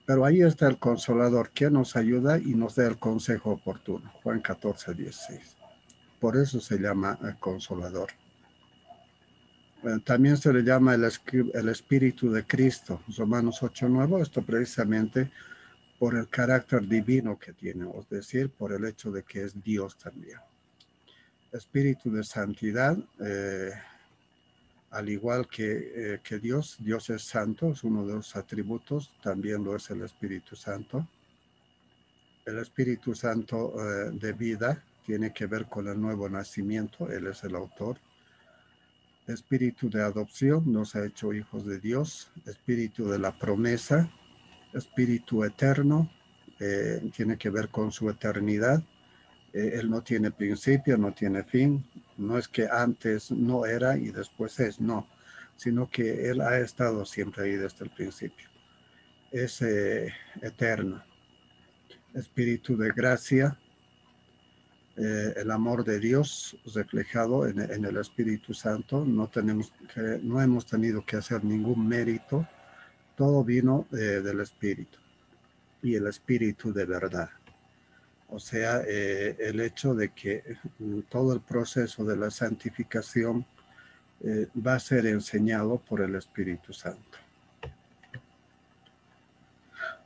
Pero ahí está el consolador que nos ayuda y nos da el consejo oportuno. Juan 14:16. Por eso se llama consolador. También se le llama el Espíritu de Cristo. Romanos 8:9. Esto precisamente por el carácter divino que tiene, es decir, por el hecho de que es Dios también. Espíritu de santidad, al igual que Dios es santo, es uno de los atributos, también lo es el Espíritu Santo. El Espíritu Santo de vida tiene que ver con el nuevo nacimiento, Él es el autor. Espíritu de adopción, nos ha hecho hijos de Dios. Espíritu de la promesa, Espíritu eterno, tiene que ver con su eternidad. Él no tiene principio, no tiene fin. No es que antes no era y después es, no, sino que Él ha estado siempre ahí desde el principio. Es eterno. Espíritu de gracia, el amor de Dios reflejado en el Espíritu Santo. No hemos tenido que hacer ningún mérito. Todo vino del Espíritu. Y el Espíritu de verdad. O sea, el hecho de que todo el proceso de la santificación va a ser enseñado por el Espíritu Santo.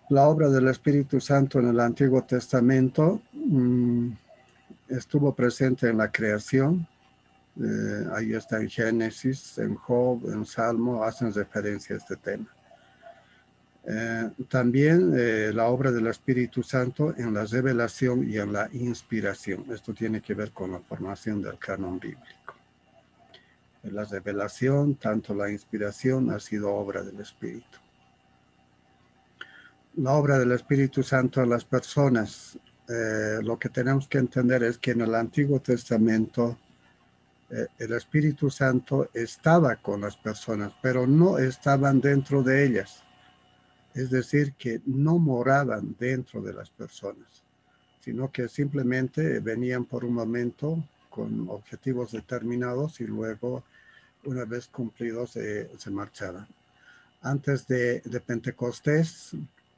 La obra del Espíritu Santo en el Antiguo Testamento estuvo presente en la creación. Ahí está en Génesis, en Job, en Salmo, hacen referencia a este tema. También la obra del Espíritu Santo en la revelación y en la inspiración. Esto tiene que ver con la formación del canon bíblico. En la revelación, tanto la inspiración ha sido obra del Espíritu. la obra del Espíritu Santo en las personas. Lo que tenemos que entender es que en el Antiguo Testamento el Espíritu Santo estaba con las personas, pero no estaban dentro de ellas. Es decir, que no moraban dentro de las personas, sino que simplemente venían por un momento con objetivos determinados y luego, una vez cumplidos, se marchaban. Antes de Pentecostés,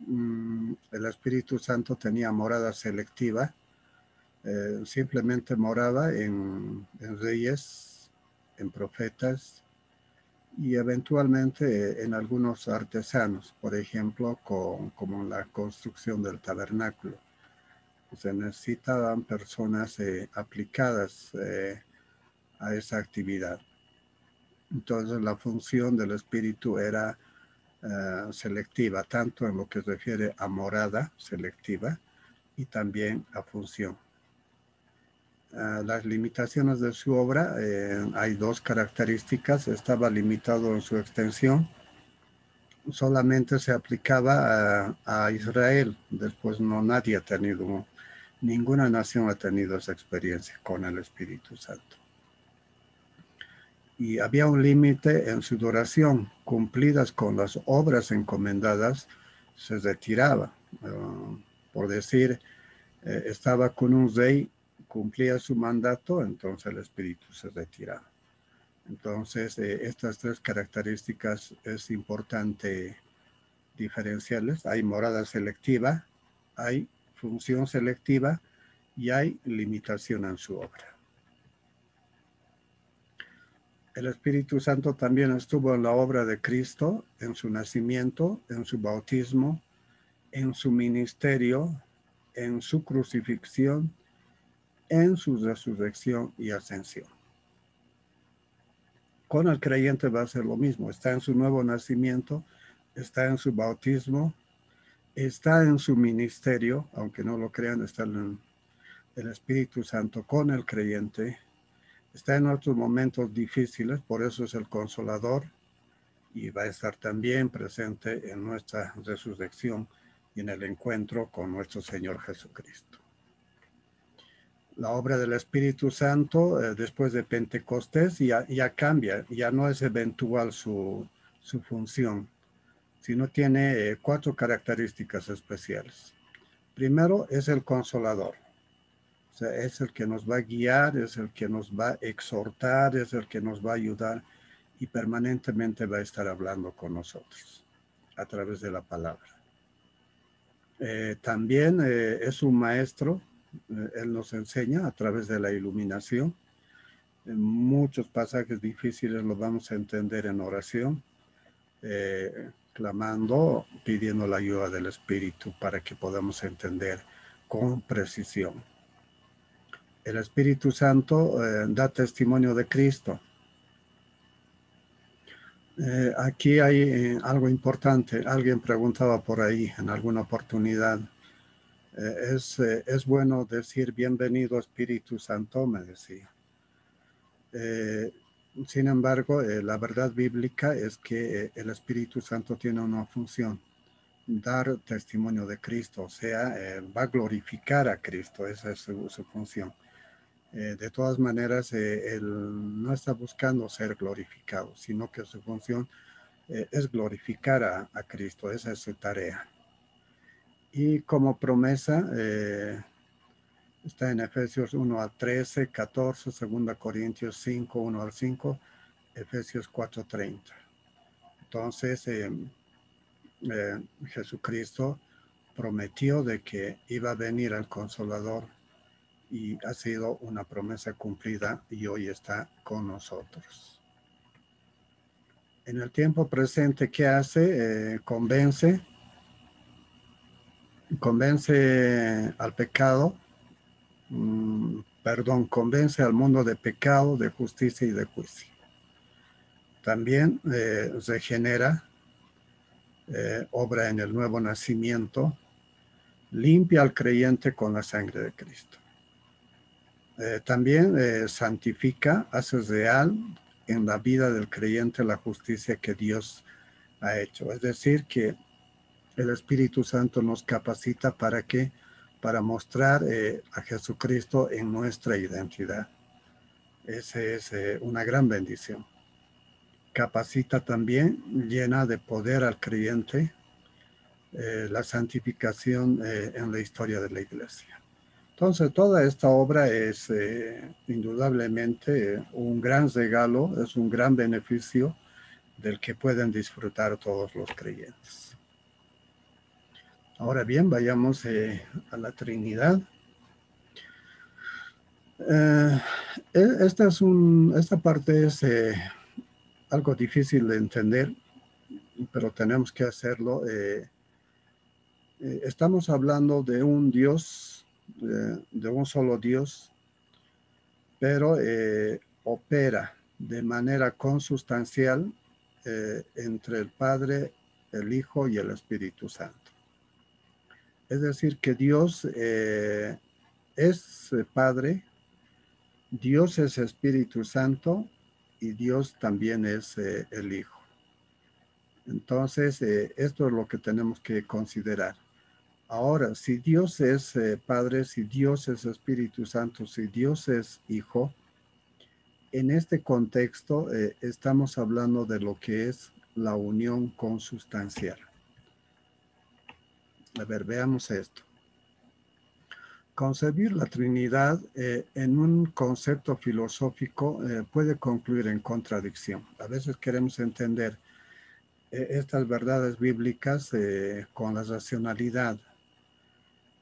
el Espíritu Santo tenía morada selectiva, simplemente moraba en reyes, en profetas y eventualmente en algunos artesanos, por ejemplo, como en la construcción del tabernáculo. Se necesitaban personas aplicadas a esa actividad. Entonces la función del Espíritu era selectiva, tanto en lo que se refiere a morada selectiva y también a función. Las limitaciones de su obra, hay dos características. Estaba limitado en su extensión, solamente se aplicaba a Israel. Después no, nadie ha tenido, ninguna nación ha tenido esa experiencia con el Espíritu Santo. Y había un límite en su duración. Cumplidas con las obras encomendadas, se retiraba. Por decir, estaba con un rey, cumplía su mandato, entonces el espíritu se retiraba. Entonces, estas tres características es importante diferenciarles. Hay morada selectiva, hay función selectiva y hay limitación en su obra. El Espíritu Santo también estuvo en la obra de Cristo, en su nacimiento, en su bautismo, en su ministerio, en su crucifixión, en su resurrección y ascensión. Con el creyente va a ser lo mismo. Está en su nuevo nacimiento, está en su bautismo, está en su ministerio, aunque no lo crean, está en el Espíritu Santo con el creyente. Está en otros momentos difíciles, por eso es el Consolador, y va a estar también presente en nuestra resurrección y en el encuentro con nuestro Señor Jesucristo. La obra del Espíritu Santo después de Pentecostés ya cambia, ya no es eventual su función, sino tiene cuatro características especiales. Primero es el Consolador. O sea, es el que nos va a guiar, es el que nos va a exhortar, es el que nos va a ayudar y permanentemente va a estar hablando con nosotros a través de la palabra. También es un maestro, él nos enseña a través de la iluminación. En muchos pasajes difíciles lo vamos a entender en oración, clamando, pidiendo la ayuda del Espíritu para que podamos entender con precisión. El Espíritu Santo da testimonio de Cristo. Aquí hay algo importante. Alguien preguntaba por ahí en alguna oportunidad. Es bueno decir bienvenido Espíritu Santo, me decía. Sin embargo, la verdad bíblica es que el Espíritu Santo tiene una función, dar testimonio de Cristo, o sea, va a glorificar a Cristo, esa es su función. De todas maneras, él no está buscando ser glorificado, sino que su función es glorificar a Cristo, esa es su tarea. Y como promesa, está en Efesios 1 al 13, 14, 2 Corintios 5, 1 al 5, Efesios 4, 30. Entonces, Jesucristo prometió de que iba a venir el Consolador y ha sido una promesa cumplida y hoy está con nosotros. En el tiempo presente, ¿qué hace? Convence al pecado, convence al mundo de pecado, de justicia y de juicio. También regenera, obra en el nuevo nacimiento, limpia al creyente con la sangre de Cristo. También santifica, hace real en la vida del creyente la justicia que Dios ha hecho. Es decir, que el Espíritu Santo nos capacita ¿para qué? Para mostrar a Jesucristo en nuestra identidad. Esa es una gran bendición. Capacita también, llena de poder al creyente, la santificación en la historia de la iglesia. Entonces, toda esta obra es indudablemente un gran regalo, es un gran beneficio del que pueden disfrutar todos los creyentes. Ahora bien, vayamos a la Trinidad. Esta parte es algo difícil de entender, pero tenemos que hacerlo. Estamos hablando de un Dios, de un solo Dios, pero opera de manera consustancial entre el Padre, el Hijo y el Espíritu Santo. Es decir, que Dios es Padre, Dios es Espíritu Santo y Dios también es el Hijo. Entonces, esto es lo que tenemos que considerar. Ahora, si Dios es Padre, si Dios es Espíritu Santo, si Dios es Hijo, en este contexto estamos hablando de lo que es la unión consustancial. A ver, veamos esto. Concebir la Trinidad en un concepto filosófico puede concluir en contradicción. A veces queremos entender estas verdades bíblicas con la racionalidad,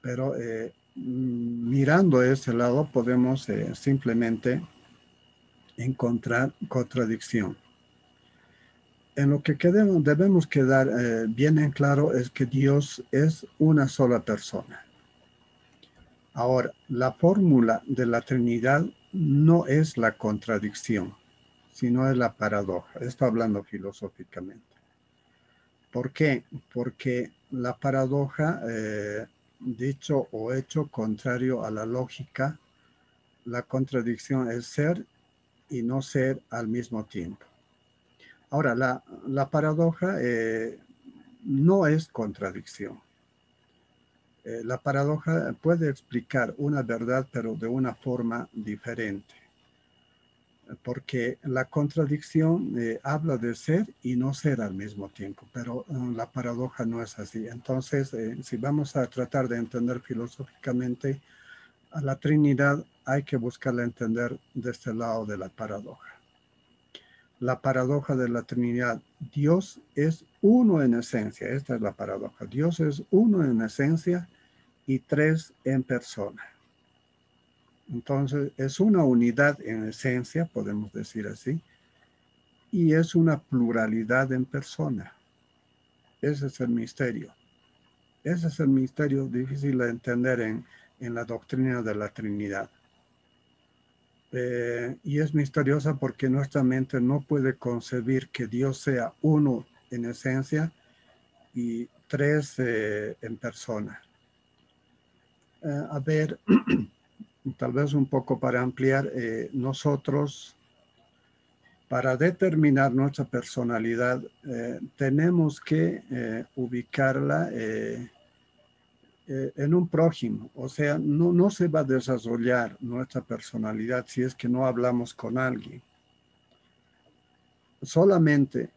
pero mirando ese lado podemos simplemente encontrar contradicción. En lo que debemos quedar bien en claro es que Dios es una sola persona. Ahora, la fórmula de la Trinidad no es la contradicción, sino es la paradoja. Esto hablando filosóficamente. ¿Por qué? Porque la paradoja, dicho o hecho contrario a la lógica, la contradicción es ser y no ser al mismo tiempo. Ahora, la paradoja no es contradicción. La paradoja puede explicar una verdad, pero de una forma diferente, porque la contradicción habla de ser y no ser al mismo tiempo, pero la paradoja no es así. Entonces, si vamos a tratar de entender filosóficamente a la Trinidad, hay que buscarla entender de este lado de la paradoja. La paradoja de la Trinidad. Dios es uno en esencia. Esta es la paradoja. Dios es uno en esencia y tres en persona. Entonces, es una unidad en esencia, podemos decir así, y es una pluralidad en persona. Ese es el misterio. Ese es el misterio difícil de entender en la doctrina de la Trinidad. Y es misteriosa porque nuestra mente no puede concebir que Dios sea uno en esencia y tres en persona. A ver, tal vez un poco para ampliar, nosotros, para determinar nuestra personalidad, tenemos que ubicarla en un prójimo. O sea, no se va a desarrollar nuestra personalidad si es que no hablamos con alguien. Solamente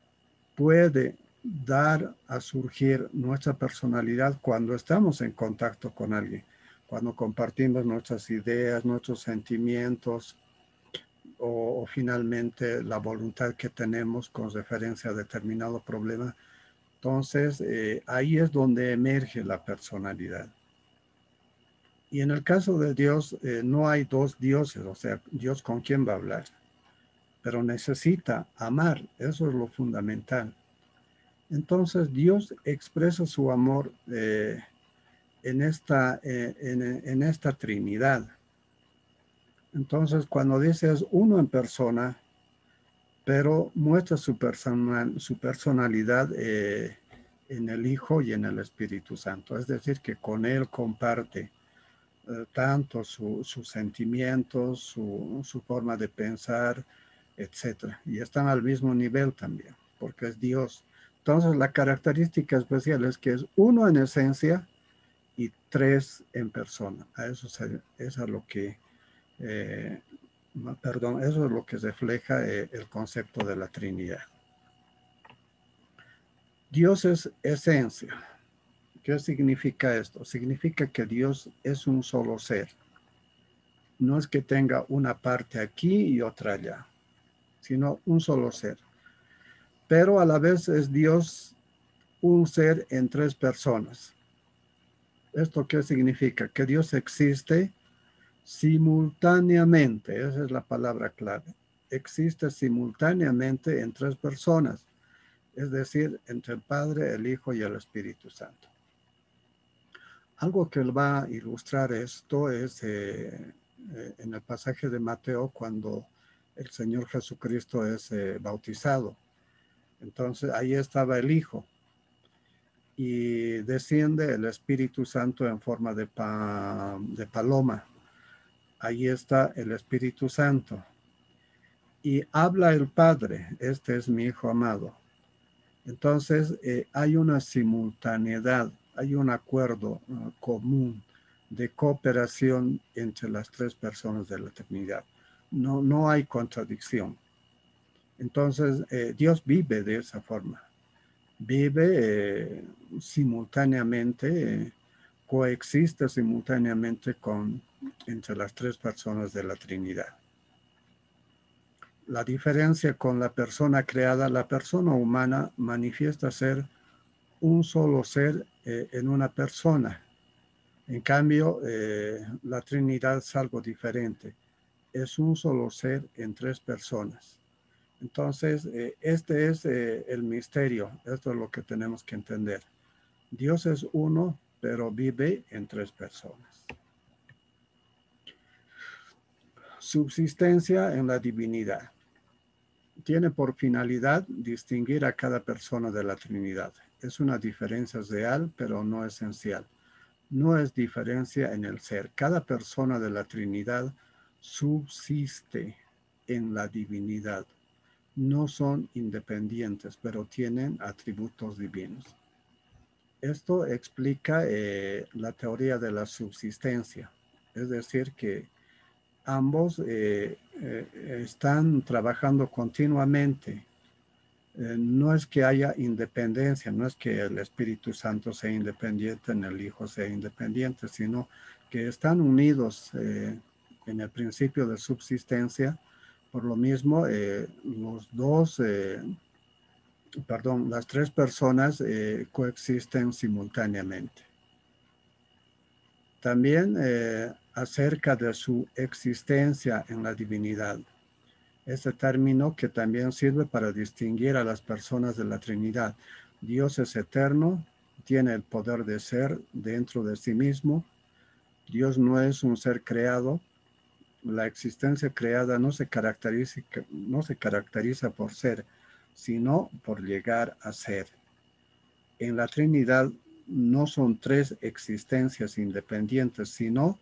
puede dar a surgir nuestra personalidad cuando estamos en contacto con alguien, cuando compartimos nuestras ideas, nuestros sentimientos o finalmente la voluntad que tenemos con referencia a determinado problema. Entonces, ahí es donde emerge la personalidad. Y en el caso de Dios, no hay dos dioses, o sea, Dios con quién va a hablar, pero necesita amar, eso es lo fundamental. Entonces Dios expresa su amor en esta Trinidad. Entonces cuando dice es uno en persona, pero muestra su personalidad en el Hijo y en el Espíritu Santo. Es decir, que con Él comparte tanto sus sentimientos, su forma de pensar, etc. Y están al mismo nivel también, porque es Dios. Entonces, la característica especial es que es uno en esencia y tres en persona. Eso es lo que, eso es lo que refleja el concepto de la Trinidad. Dios es esencia. ¿Qué significa esto? Significa que Dios es un solo ser. No es que tenga una parte aquí y otra allá, sino un solo ser. Pero a la vez es Dios un ser en tres personas. ¿Esto qué significa? Que Dios existe simultáneamente, esa es la palabra clave. Existe simultáneamente en tres personas, es decir, entre el Padre, el Hijo y el Espíritu Santo. Algo que va a ilustrar esto es en el pasaje de Mateo cuando el Señor Jesucristo es bautizado. Entonces ahí estaba el Hijo y desciende el Espíritu Santo en forma de paloma. Ahí está el Espíritu Santo. Y habla el Padre, este es mi Hijo amado. Entonces hay una simultaneidad, hay un acuerdo común de cooperación entre las tres personas de la Trinidad. No hay contradicción. Entonces Dios vive de esa forma. Vive simultáneamente, coexiste simultáneamente entre las tres personas de la Trinidad. La diferencia con la persona creada, la persona humana manifiesta ser un solo ser en una persona. En cambio, la Trinidad es algo diferente. Es un solo ser en tres personas. Entonces, este es el misterio. Esto es lo que tenemos que entender. Dios es uno, pero vive en tres personas. Subsistencia en la divinidad. Tiene por finalidad distinguir a cada persona de la Trinidad. Es una diferencia real, pero no esencial. No es diferencia en el ser. Cada persona de la Trinidad subsiste en la divinidad. No son independientes, pero tienen atributos divinos. Esto explica la teoría de la subsistencia. Es decir, que ambos están trabajando continuamente. No es que haya independencia, no es que el Espíritu Santo sea independiente, ni el Hijo sea independiente, sino que están unidos en el principio de subsistencia. Por lo mismo, las tres personas coexisten simultáneamente. También acerca de su existencia en la divinidad. Este término que también sirve para distinguir a las personas de la Trinidad. Dios es eterno, tiene el poder de ser dentro de sí mismo. Dios no es un ser creado. La existencia creada no se caracteriza por ser, sino por llegar a ser. En la Trinidad no son tres existencias independientes, sino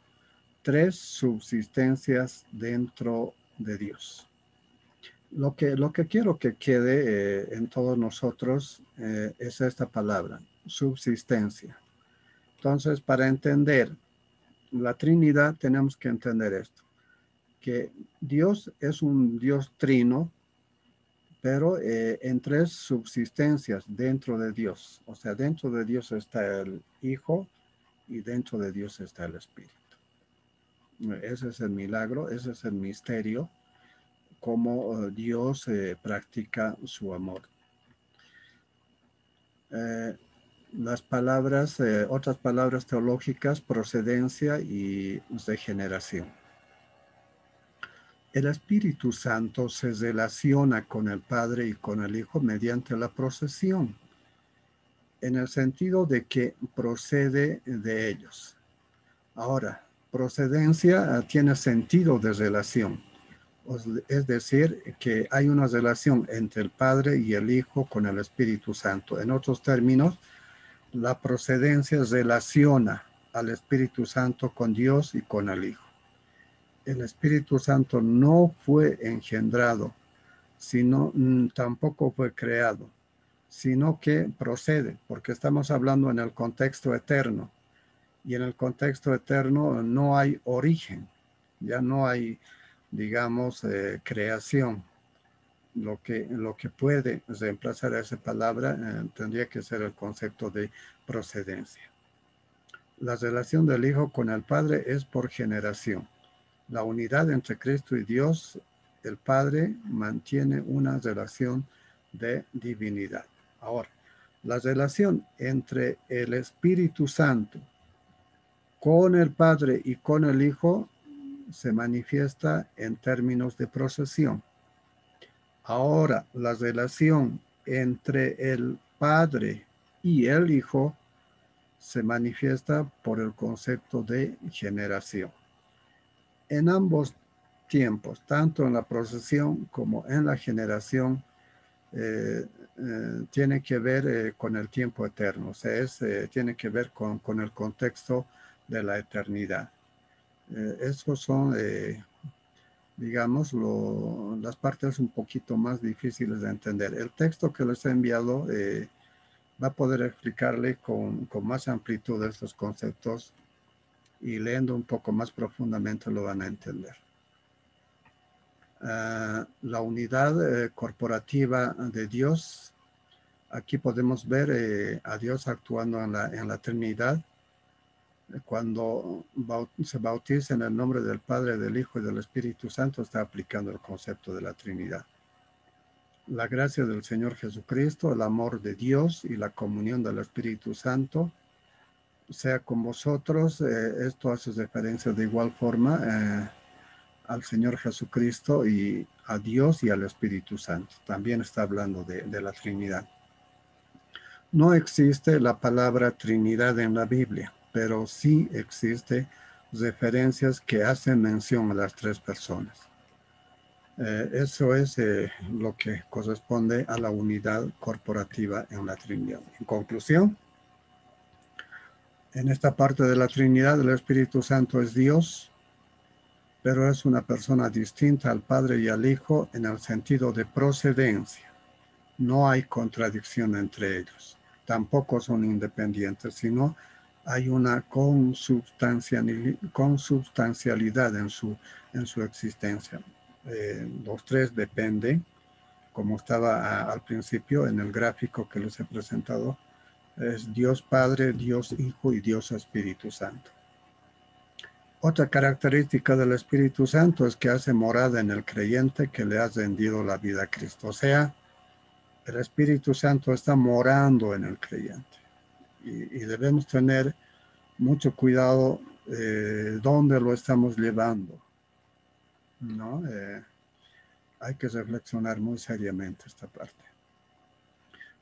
tres subsistencias dentro de Dios. Lo que quiero que quede en todos nosotros es esta palabra, subsistencia. Entonces, para entender la Trinidad tenemos que entender esto, que Dios es un Dios trino, pero en tres subsistencias dentro de Dios. O sea, dentro de Dios está el Hijo y dentro de Dios está el Espíritu. Ese es el milagro, ese es el misterio, cómo Dios practica su amor. Otras palabras teológicas, procedencia y regeneración. El Espíritu Santo se relaciona con el Padre y con el Hijo mediante la procesión, en el sentido de que procede de ellos. Ahora, procedencia tiene sentido de relación, es decir, que hay una relación entre el Padre y el Hijo con el Espíritu Santo. En otros términos, la procedencia relaciona al Espíritu Santo con Dios y con el Hijo. El Espíritu Santo no fue engendrado, tampoco fue creado, sino que procede, porque estamos hablando en el contexto eterno. Y en el contexto eterno no hay origen, ya no hay, digamos, creación. Lo que puede reemplazar a esa palabra tendría que ser el concepto de procedencia. La relación del Hijo con el Padre es por generación. La unidad entre Cristo y Dios, el Padre, mantiene una relación de divinidad. Ahora, la relación entre el Espíritu Santo con el Padre y con el Hijo se manifiesta en términos de procesión. Ahora, la relación entre el Padre y el Hijo se manifiesta por el concepto de generación. En ambos tiempos, tanto en la procesión como en la generación, tiene que ver con el tiempo eterno, o sea, tiene que ver con el contexto de la eternidad. Esos son, digamos, las partes un poquito más difíciles de entender. El texto que les he enviado va a poder explicarle con más amplitud estos conceptos y leyendo un poco más profundamente lo van a entender. La unidad corporativa de Dios. Aquí podemos ver a Dios actuando en la Trinidad. Cuando se bautiza en el nombre del Padre, del Hijo y del Espíritu Santo, está aplicando el concepto de la Trinidad. La gracia del Señor Jesucristo, el amor de Dios y la comunión del Espíritu Santo sea con vosotros. Esto hace referencia de igual forma al Señor Jesucristo y a Dios y al Espíritu Santo. También está hablando de la Trinidad. No existe la palabra Trinidad en la Biblia, pero sí existe referencias que hacen mención a las tres personas. Eso es lo que corresponde a la unidad corporativa en la Trinidad. En conclusión, en esta parte de la Trinidad, el Espíritu Santo es Dios, pero es una persona distinta al Padre y al Hijo en el sentido de procedencia. No hay contradicción entre ellos. Tampoco son independientes, sino hay una consubstancialidad en su existencia. Los tres dependen, como estaba al principio en el gráfico que les he presentado, es Dios Padre, Dios Hijo y Dios Espíritu Santo. Otra característica del Espíritu Santo es que hace morada en el creyente que le ha rendido la vida a Cristo. O sea, el Espíritu Santo está morando en el creyente. Y debemos tener mucho cuidado dónde lo estamos llevando, ¿no? Hay que reflexionar muy seriamente esta parte.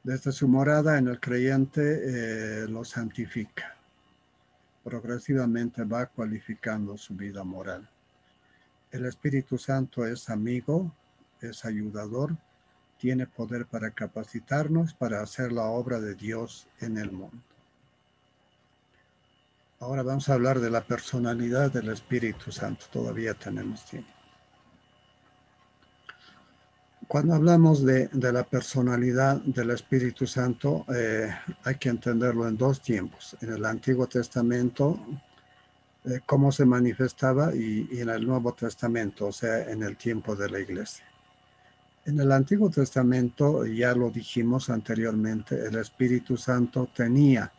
Desde su morada en el creyente lo santifica. Progresivamente va cualificando su vida moral. El Espíritu Santo es amigo, es ayudador, tiene poder para capacitarnos para hacer la obra de Dios en el mundo. Ahora vamos a hablar de la personalidad del Espíritu Santo. Todavía tenemos tiempo. Cuando hablamos de la personalidad del Espíritu Santo, hay que entenderlo en dos tiempos. En el Antiguo Testamento, cómo se manifestaba, y en el Nuevo Testamento, o sea, en el tiempo de la Iglesia. En el Antiguo Testamento, ya lo dijimos anteriormente, el Espíritu Santo tenía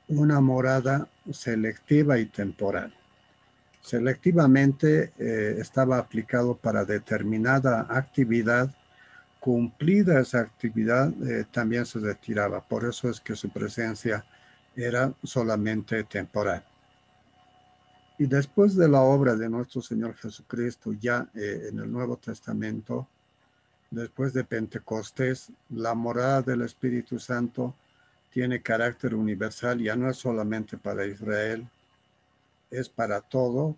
una morada selectiva y temporal. Selectivamente estaba aplicado para determinada actividad. Cumplida esa actividad, también se retiraba. Por eso es que su presencia era solamente temporal. Y después de la obra de nuestro Señor Jesucristo, ya en el Nuevo Testamento, después de Pentecostés, la morada del Espíritu Santo tiene carácter universal, ya no es solamente para Israel, es para todo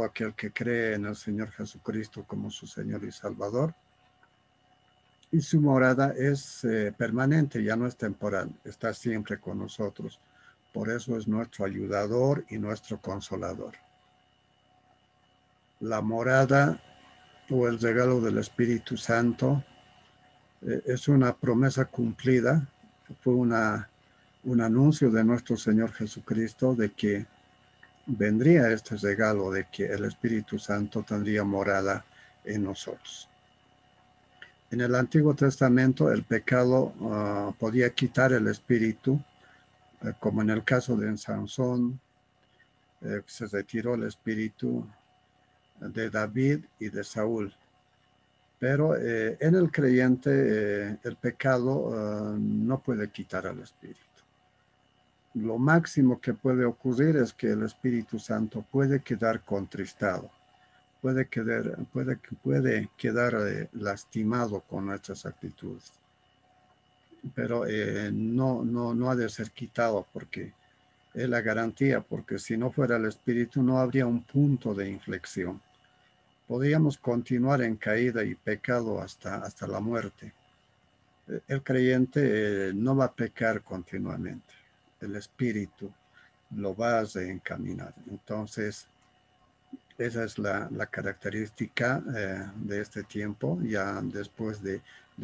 aquel que cree en el Señor Jesucristo como su Señor y Salvador. Y su morada es permanente, ya no es temporal, está siempre con nosotros. Por eso es nuestro ayudador y nuestro consolador. La morada o el regalo del Espíritu Santo Es una promesa cumplida, fue un anuncio de nuestro Señor Jesucristo de que vendría este regalo de que el Espíritu Santo tendría morada en nosotros. En el Antiguo Testamento el pecado podía quitar el espíritu, como en el caso de Sansón, se retiró el espíritu de David y de Saúl. Pero en el creyente el pecado no puede quitar al espíritu. Lo máximo que puede ocurrir es que el Espíritu Santo puede quedar contristado, puede quedar lastimado con nuestras actitudes, pero no ha de ser quitado porque es la garantía, porque si no fuera el Espíritu no habría un punto de inflexión. Podríamos continuar en caída y pecado hasta la muerte. El creyente no va a pecar continuamente. El Espíritu lo va a reencaminar. Entonces, esa es la característica de este tiempo, ya después de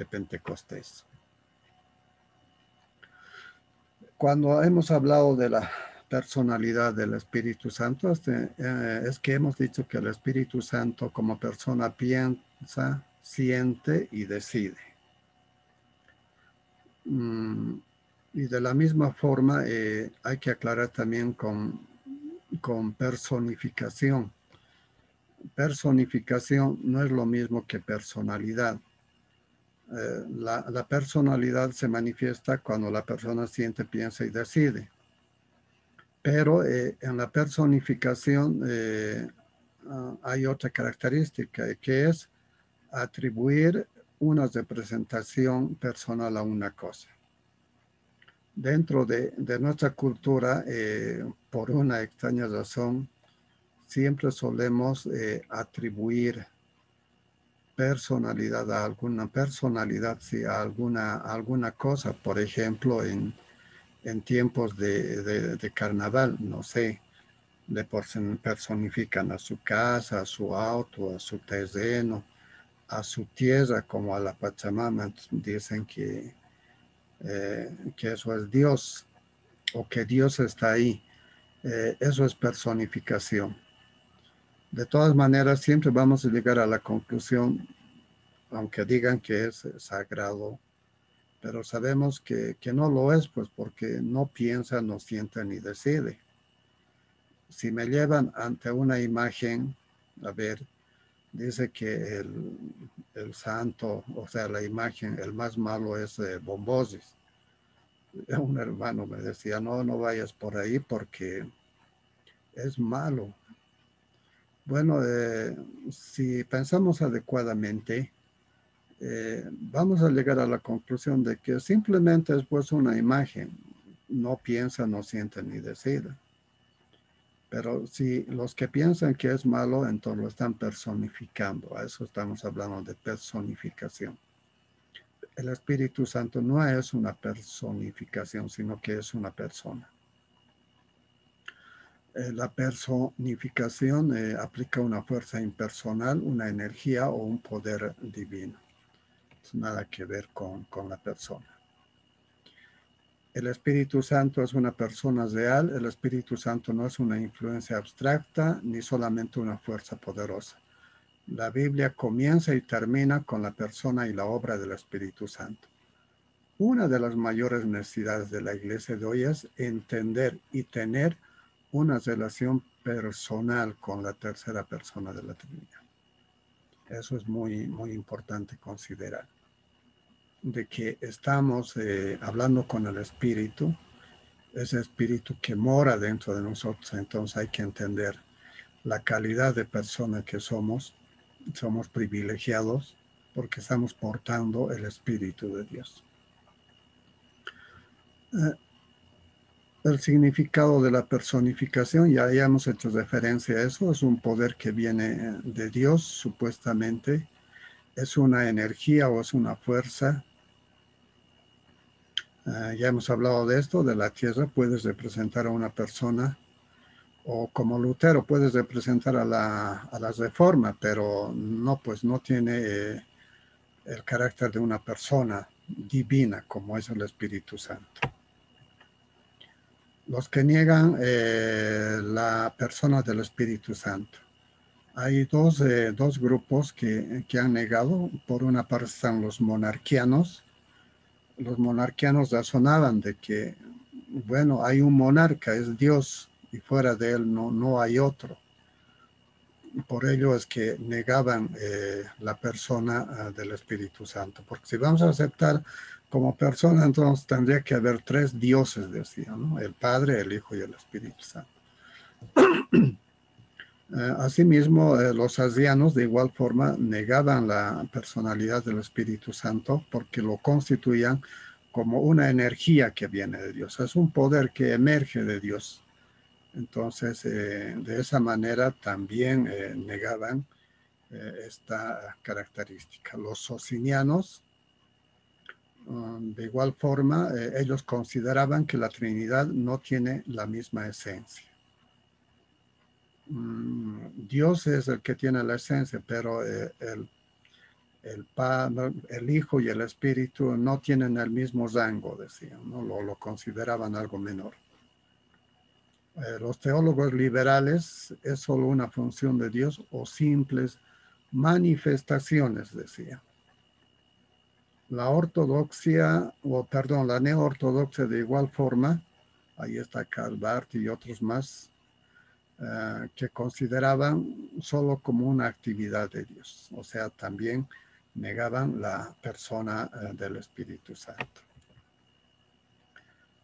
Pentecostés. Cuando hemos hablado de la personalidad del Espíritu Santo, es que hemos dicho que el Espíritu Santo como persona piensa, siente y decide. Y de la misma forma hay que aclarar también con personificación. Personificación no es lo mismo que personalidad. La personalidad se manifiesta cuando la persona siente, piensa y decide. Pero en la personificación hay otra característica que es atribuir una representación personal a una cosa. Dentro de nuestra cultura, por una extraña razón, siempre solemos atribuir personalidad a alguna personalidad, sí, a alguna cosa. Por ejemplo, en tiempos de carnaval, no sé, le personifican a su casa, a su auto, a su terreno, a su tierra, como a la Pachamama. Dicen que eso es Dios o que Dios está ahí. Eso es personificación. De todas maneras, siempre vamos a llegar a la conclusión, aunque digan que es sagrado, pero sabemos que no lo es, pues porque no piensa, no siente ni decide. Si me llevan ante una imagen, a ver, dice que el santo, o sea, la imagen, el más malo es Bombosis. Un hermano me decía, no vayas por ahí porque es malo. Bueno, si pensamos adecuadamente, vamos a llegar a la conclusión de que simplemente es pues una imagen, no piensa, no siente ni decide. Pero si los que piensan que es malo, entonces lo están personificando. A eso estamos hablando de personificación. El Espíritu Santo no es una personificación, sino que es una persona. La personificación aplica una fuerza impersonal, una energía o un poder divino. Nada que ver con la persona. El Espíritu Santo es una persona real. El Espíritu Santo no es una influencia abstracta ni solamente una fuerza poderosa. La Biblia comienza y termina con la persona y la obra del Espíritu Santo. Una de las mayores necesidades de la iglesia de hoy es entender y tener una relación personal con la tercera persona de la Trinidad. Eso es muy, muy importante considerar. De que estamos hablando con el Espíritu, ese Espíritu que mora dentro de nosotros. Entonces hay que entender la calidad de persona que somos privilegiados porque estamos portando el Espíritu de Dios. El significado de la personificación, ya hemos hecho referencia a eso, es un poder que viene de Dios, supuestamente, es una energía o es una fuerza. Ya hemos hablado de esto, de la tierra, puedes representar a una persona, o como Lutero puedes representar a la Reforma, pero no, pues no tiene el carácter de una persona divina como es el Espíritu Santo. Los que niegan la persona del Espíritu Santo. Hay dos grupos que han negado. Por una parte están los monarquianos. Los monarquianos razonaban de que, bueno, hay un monarca, es Dios, y fuera de él no hay otro. Por ello es que negaban la persona del Espíritu Santo. Porque si vamos a aceptar como persona, entonces tendría que haber tres dioses, decían, ¿no? El Padre, el Hijo y el Espíritu Santo. Asimismo, los asianos de igual forma negaban la personalidad del Espíritu Santo porque lo constituían como una energía que viene de Dios. Es un poder que emerge de Dios. Entonces, de esa manera también negaban esta característica. Los socinianos, de igual forma, ellos consideraban que la Trinidad no tiene la misma esencia. Dios es el que tiene la esencia, pero el Padre, el Hijo y el Espíritu no tienen el mismo rango, decían, ¿no? Lo consideraban algo menor. Los teólogos liberales es solo una función de Dios o simples manifestaciones, decían. La ortodoxia, la neoortodoxia de igual forma, ahí está Karl Barth y otros más, que consideraban solo como una actividad de Dios. O sea, también negaban la persona del Espíritu Santo.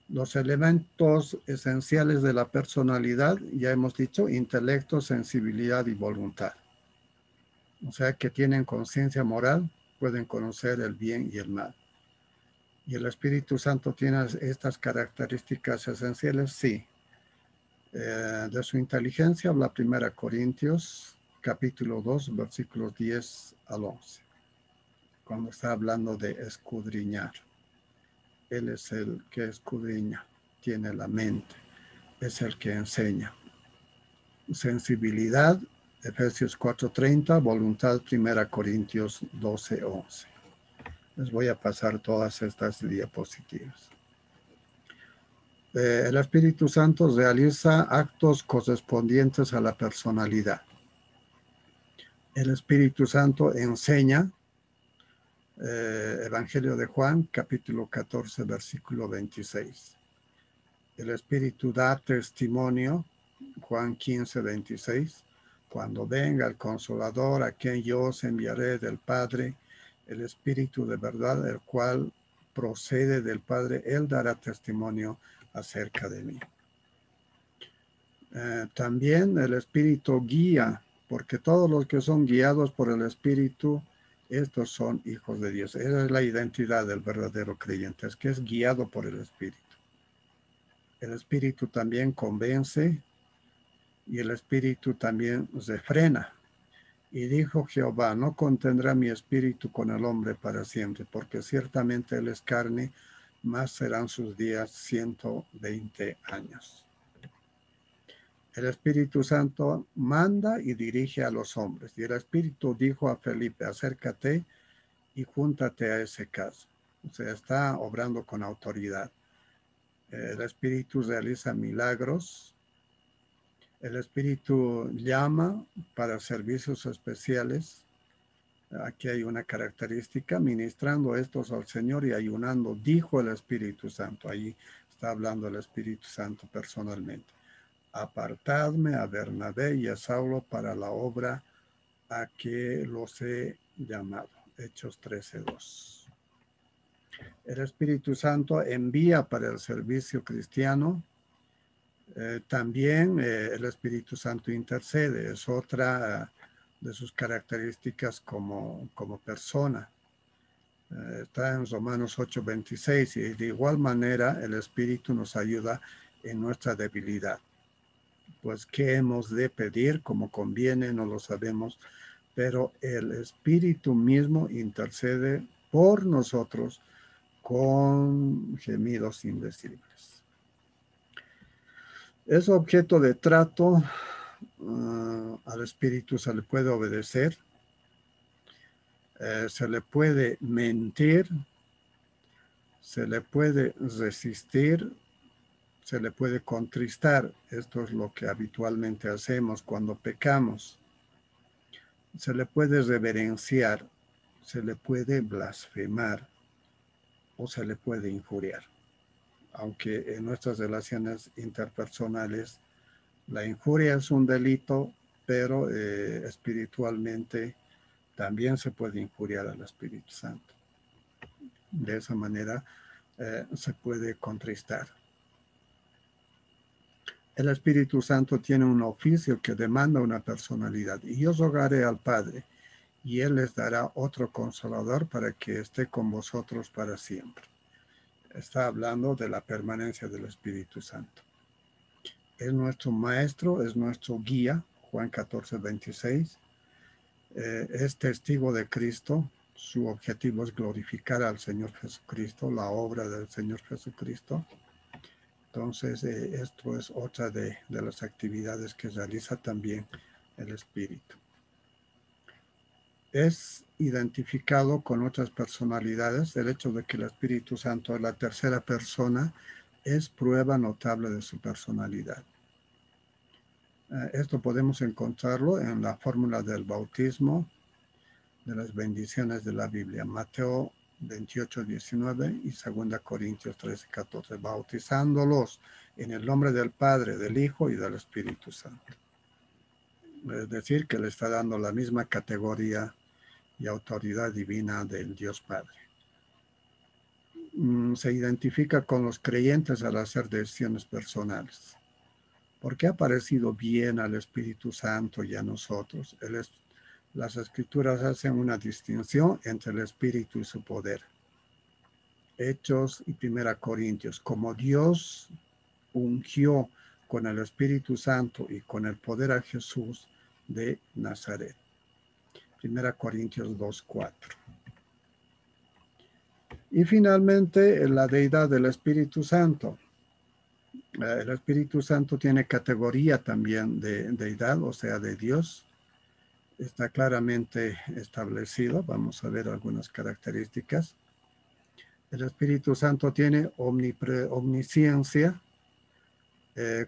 Los elementos esenciales de la personalidad, ya hemos dicho, intelecto, sensibilidad y voluntad. O sea, que tienen conciencia moral, pueden conocer el bien y el mal. ¿Y el Espíritu Santo tiene estas características esenciales? Sí. De su inteligencia habla 1 Corintios, capítulo 2, versículos 10 al 11, cuando está hablando de escudriñar. Él es el que escudriña, tiene la mente, es el que enseña. Sensibilidad, Efesios 4:30, voluntad, 1 Corintios 12:11. Les voy a pasar todas estas diapositivas. El Espíritu Santo realiza actos correspondientes a la personalidad. El Espíritu Santo enseña, Evangelio de Juan, capítulo 14, versículo 26. El Espíritu da testimonio, Juan 15, 26. Cuando venga el Consolador, a quien yo os enviaré del Padre, el Espíritu de verdad, el cual procede del Padre, él dará testimonio acerca de mí. También el Espíritu guía, porque todos los que son guiados por el Espíritu, estos son hijos de Dios. Esa es la identidad del verdadero creyente, es que es guiado por el Espíritu. El Espíritu también convence y el Espíritu también refrena. Y dijo Jehová, no contendrá mi espíritu con el hombre para siempre, porque ciertamente él es carne, más serán sus días 120 años. El Espíritu Santo manda y dirige a los hombres. Y el Espíritu dijo a Felipe, acércate y júntate a ese caso. O sea, está obrando con autoridad. El Espíritu realiza milagros. El Espíritu llama para servicios especiales. Aquí hay una característica, ministrando estos al Señor y ayunando, dijo el Espíritu Santo. Ahí está hablando el Espíritu Santo personalmente. Apartadme a Bernabé y a Saulo para la obra a que los he llamado. Hechos 13:2. El Espíritu Santo envía para el servicio cristiano. También el Espíritu Santo intercede, es otra de sus características como persona. Está en Romanos 8:26 y de igual manera el Espíritu nos ayuda en nuestra debilidad. Pues qué hemos de pedir como conviene, no lo sabemos, pero el Espíritu mismo intercede por nosotros con gemidos indecibles. Es objeto de trato. Al Espíritu se le puede obedecer. Se le puede mentir, se le puede resistir, se le puede contristar. Esto es lo que habitualmente hacemos cuando pecamos. Se le puede reverenciar, se le puede blasfemar o se le puede injuriar. Aunque en nuestras relaciones interpersonales la injuria es un delito, pero espiritualmente también se puede injuriar al Espíritu Santo. De esa manera se puede contristar. El Espíritu Santo tiene un oficio que demanda una personalidad. Y yo rogaré al Padre, y Él les dará otro consolador para que esté con vosotros para siempre. Está hablando de la permanencia del Espíritu Santo. Es nuestro maestro, es nuestro guía, Juan 14, 26. Es testigo de Cristo. Su objetivo es glorificar al Señor Jesucristo, la obra del Señor Jesucristo. Entonces, esto es otra de las actividades que realiza también el Espíritu. Es identificado con otras personalidades. El hecho de que el Espíritu Santo es la tercera persona es prueba notable de su personalidad. Esto podemos encontrarlo en la fórmula del bautismo, de las bendiciones de la Biblia. Mateo 28, 19 y 2 Corintios 13, 14. Bautizándolos en el nombre del Padre, del Hijo y del Espíritu Santo. Es decir, que le está dando la misma categoría y autoridad divina del Dios Padre. Se identifica con los creyentes al hacer decisiones personales. ¿Por qué ha parecido bien al Espíritu Santo y a nosotros? Las Escrituras hacen una distinción entre el Espíritu y su poder. Hechos y 1 Corintios. Como Dios ungió con el Espíritu Santo y con el poder a Jesús de Nazaret. 1 Corintios 2:4. Y finalmente, la deidad del Espíritu Santo. El Espíritu Santo tiene categoría también de deidad, o sea, de Dios. Está claramente establecido. Vamos a ver algunas características. El Espíritu Santo tiene omnisciencia.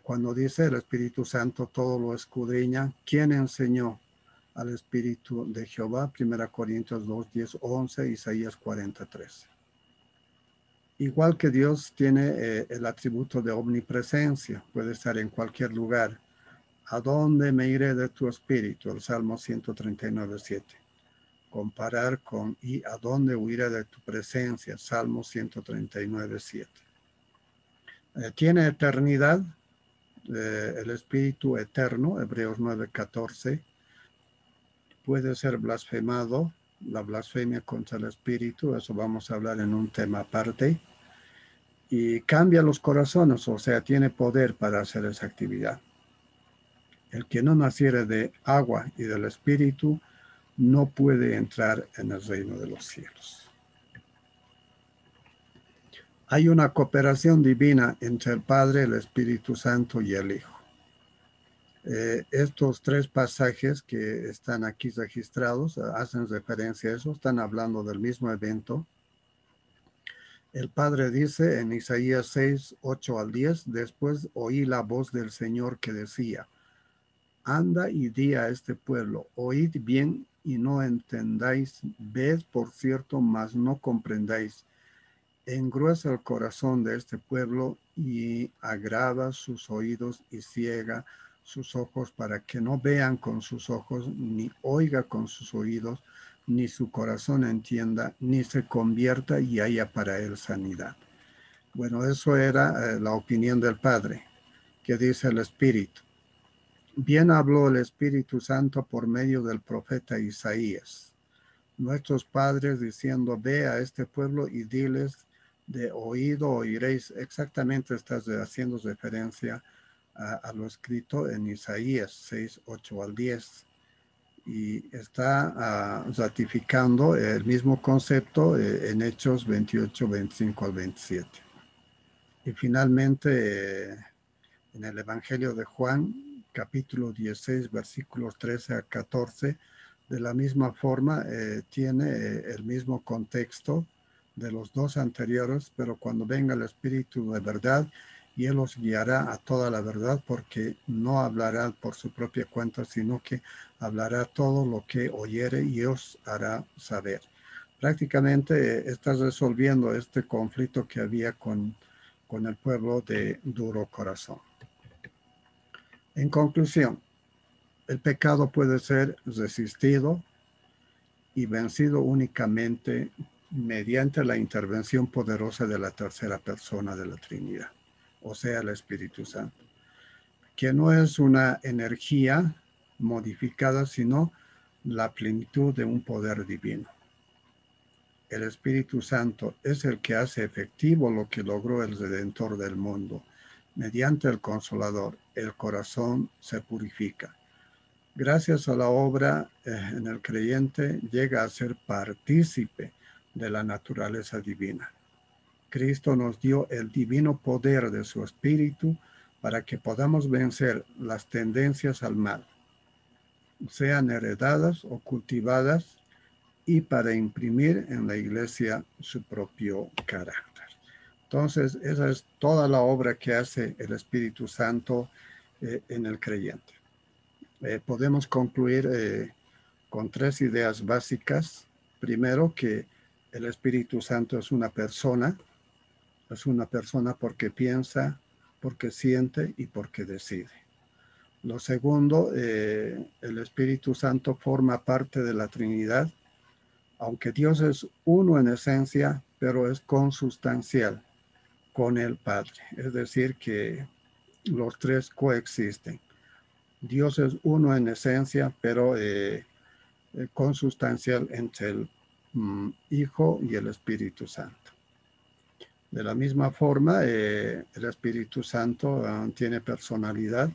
Cuando dice el Espíritu Santo todo lo escudriña, ¿quién enseñó al Espíritu de Jehová? 1 Corintios 2, 10, 11, Isaías 43. Igual que Dios tiene el atributo de omnipresencia, puede estar en cualquier lugar. ¿A dónde me iré de tu espíritu? El Salmo 139, 7. Comparar con ¿y a dónde huiré de tu presencia? Salmo 139, 7. Tiene eternidad, el espíritu eterno, Hebreos 9, 14. Puede ser blasfemado, la blasfemia contra el espíritu, eso vamos a hablar en un tema aparte. Y cambia los corazones, o sea, tiene poder para hacer esa actividad. El que no naciere de agua y del Espíritu no puede entrar en el reino de los cielos. Hay una cooperación divina entre el Padre, el Espíritu Santo y el Hijo. Estos tres pasajes que están aquí registrados hacen referencia a eso, están hablando del mismo evento. El Padre dice en Isaías 6, 8 al 10, después oí la voz del Señor que decía, anda y di a este pueblo, oíd bien y no entendáis, ved por cierto, mas no comprendáis. Engruesa el corazón de este pueblo y agrava sus oídos y ciega sus ojos para que no vean con sus ojos, ni oiga con sus oídos, ni su corazón entienda, ni se convierta y haya para él sanidad. Bueno, eso era la opinión del Padre, que dice el Espíritu. Bien habló el Espíritu Santo por medio del profeta Isaías. Nuestros padres diciendo, ve a este pueblo y diles, de oído oiréis. Exactamente estás haciendo referencia a lo escrito en Isaías 6, 8 al 10. Y está ratificando el mismo concepto en Hechos 28, 25 al 27. Y finalmente, en el Evangelio de Juan, capítulo 16, versículos 13 a 14, De la misma forma, tiene el mismo contexto de los dos anteriores, pero cuando venga el Espíritu de verdad, y Él os guiará a toda la verdad, porque no hablará por su propia cuenta, sino que hablará todo lo que oyere y os hará saber. Prácticamente estás resolviendo este conflicto que había con el pueblo de duro corazón. En conclusión, el pecado puede ser resistido y vencido únicamente mediante la intervención poderosa de la tercera persona de la Trinidad, o sea, el Espíritu Santo, que no es una energía modificada, sino la plenitud de un poder divino. El Espíritu Santo es el que hace efectivo lo que logró el Redentor del mundo. Mediante el Consolador, el corazón se purifica. Gracias a la obra en el creyente, llega a ser partícipe de la naturaleza divina. Cristo nos dio el divino poder de su Espíritu para que podamos vencer las tendencias al mal, sean heredadas o cultivadas, y para imprimir en la iglesia su propio carácter. Entonces, esa es toda la obra que hace el Espíritu Santo en el creyente. Podemos concluir con tres ideas básicas. Primero, que el Espíritu Santo es una persona porque piensa, porque siente y porque decide. Lo segundo, el Espíritu Santo forma parte de la Trinidad, aunque Dios es uno en esencia, pero es consustancial con el Padre. Es decir, que los tres coexisten. Dios es uno en esencia, pero consustancial entre el Hijo y el Espíritu Santo. De la misma forma, el Espíritu Santo tiene personalidad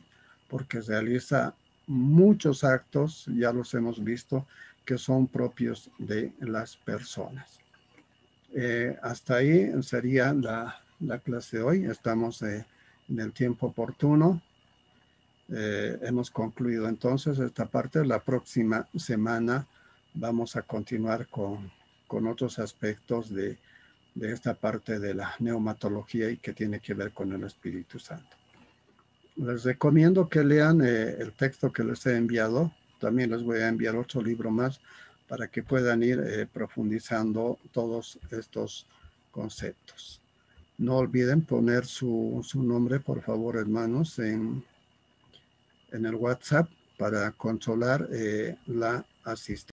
porque realiza muchos actos, ya los hemos visto, que son propios de las personas. Hasta ahí sería la clase de hoy. Estamos en el tiempo oportuno. Hemos concluido entonces esta parte. La próxima semana vamos a continuar con otros aspectos de esta parte de la neumatología y que tiene que ver con el Espíritu Santo. Les recomiendo que lean el texto que les he enviado. También les voy a enviar otro libro más para que puedan ir profundizando todos estos conceptos. No olviden poner su nombre, por favor, hermanos, en el WhatsApp para controlar la asistencia.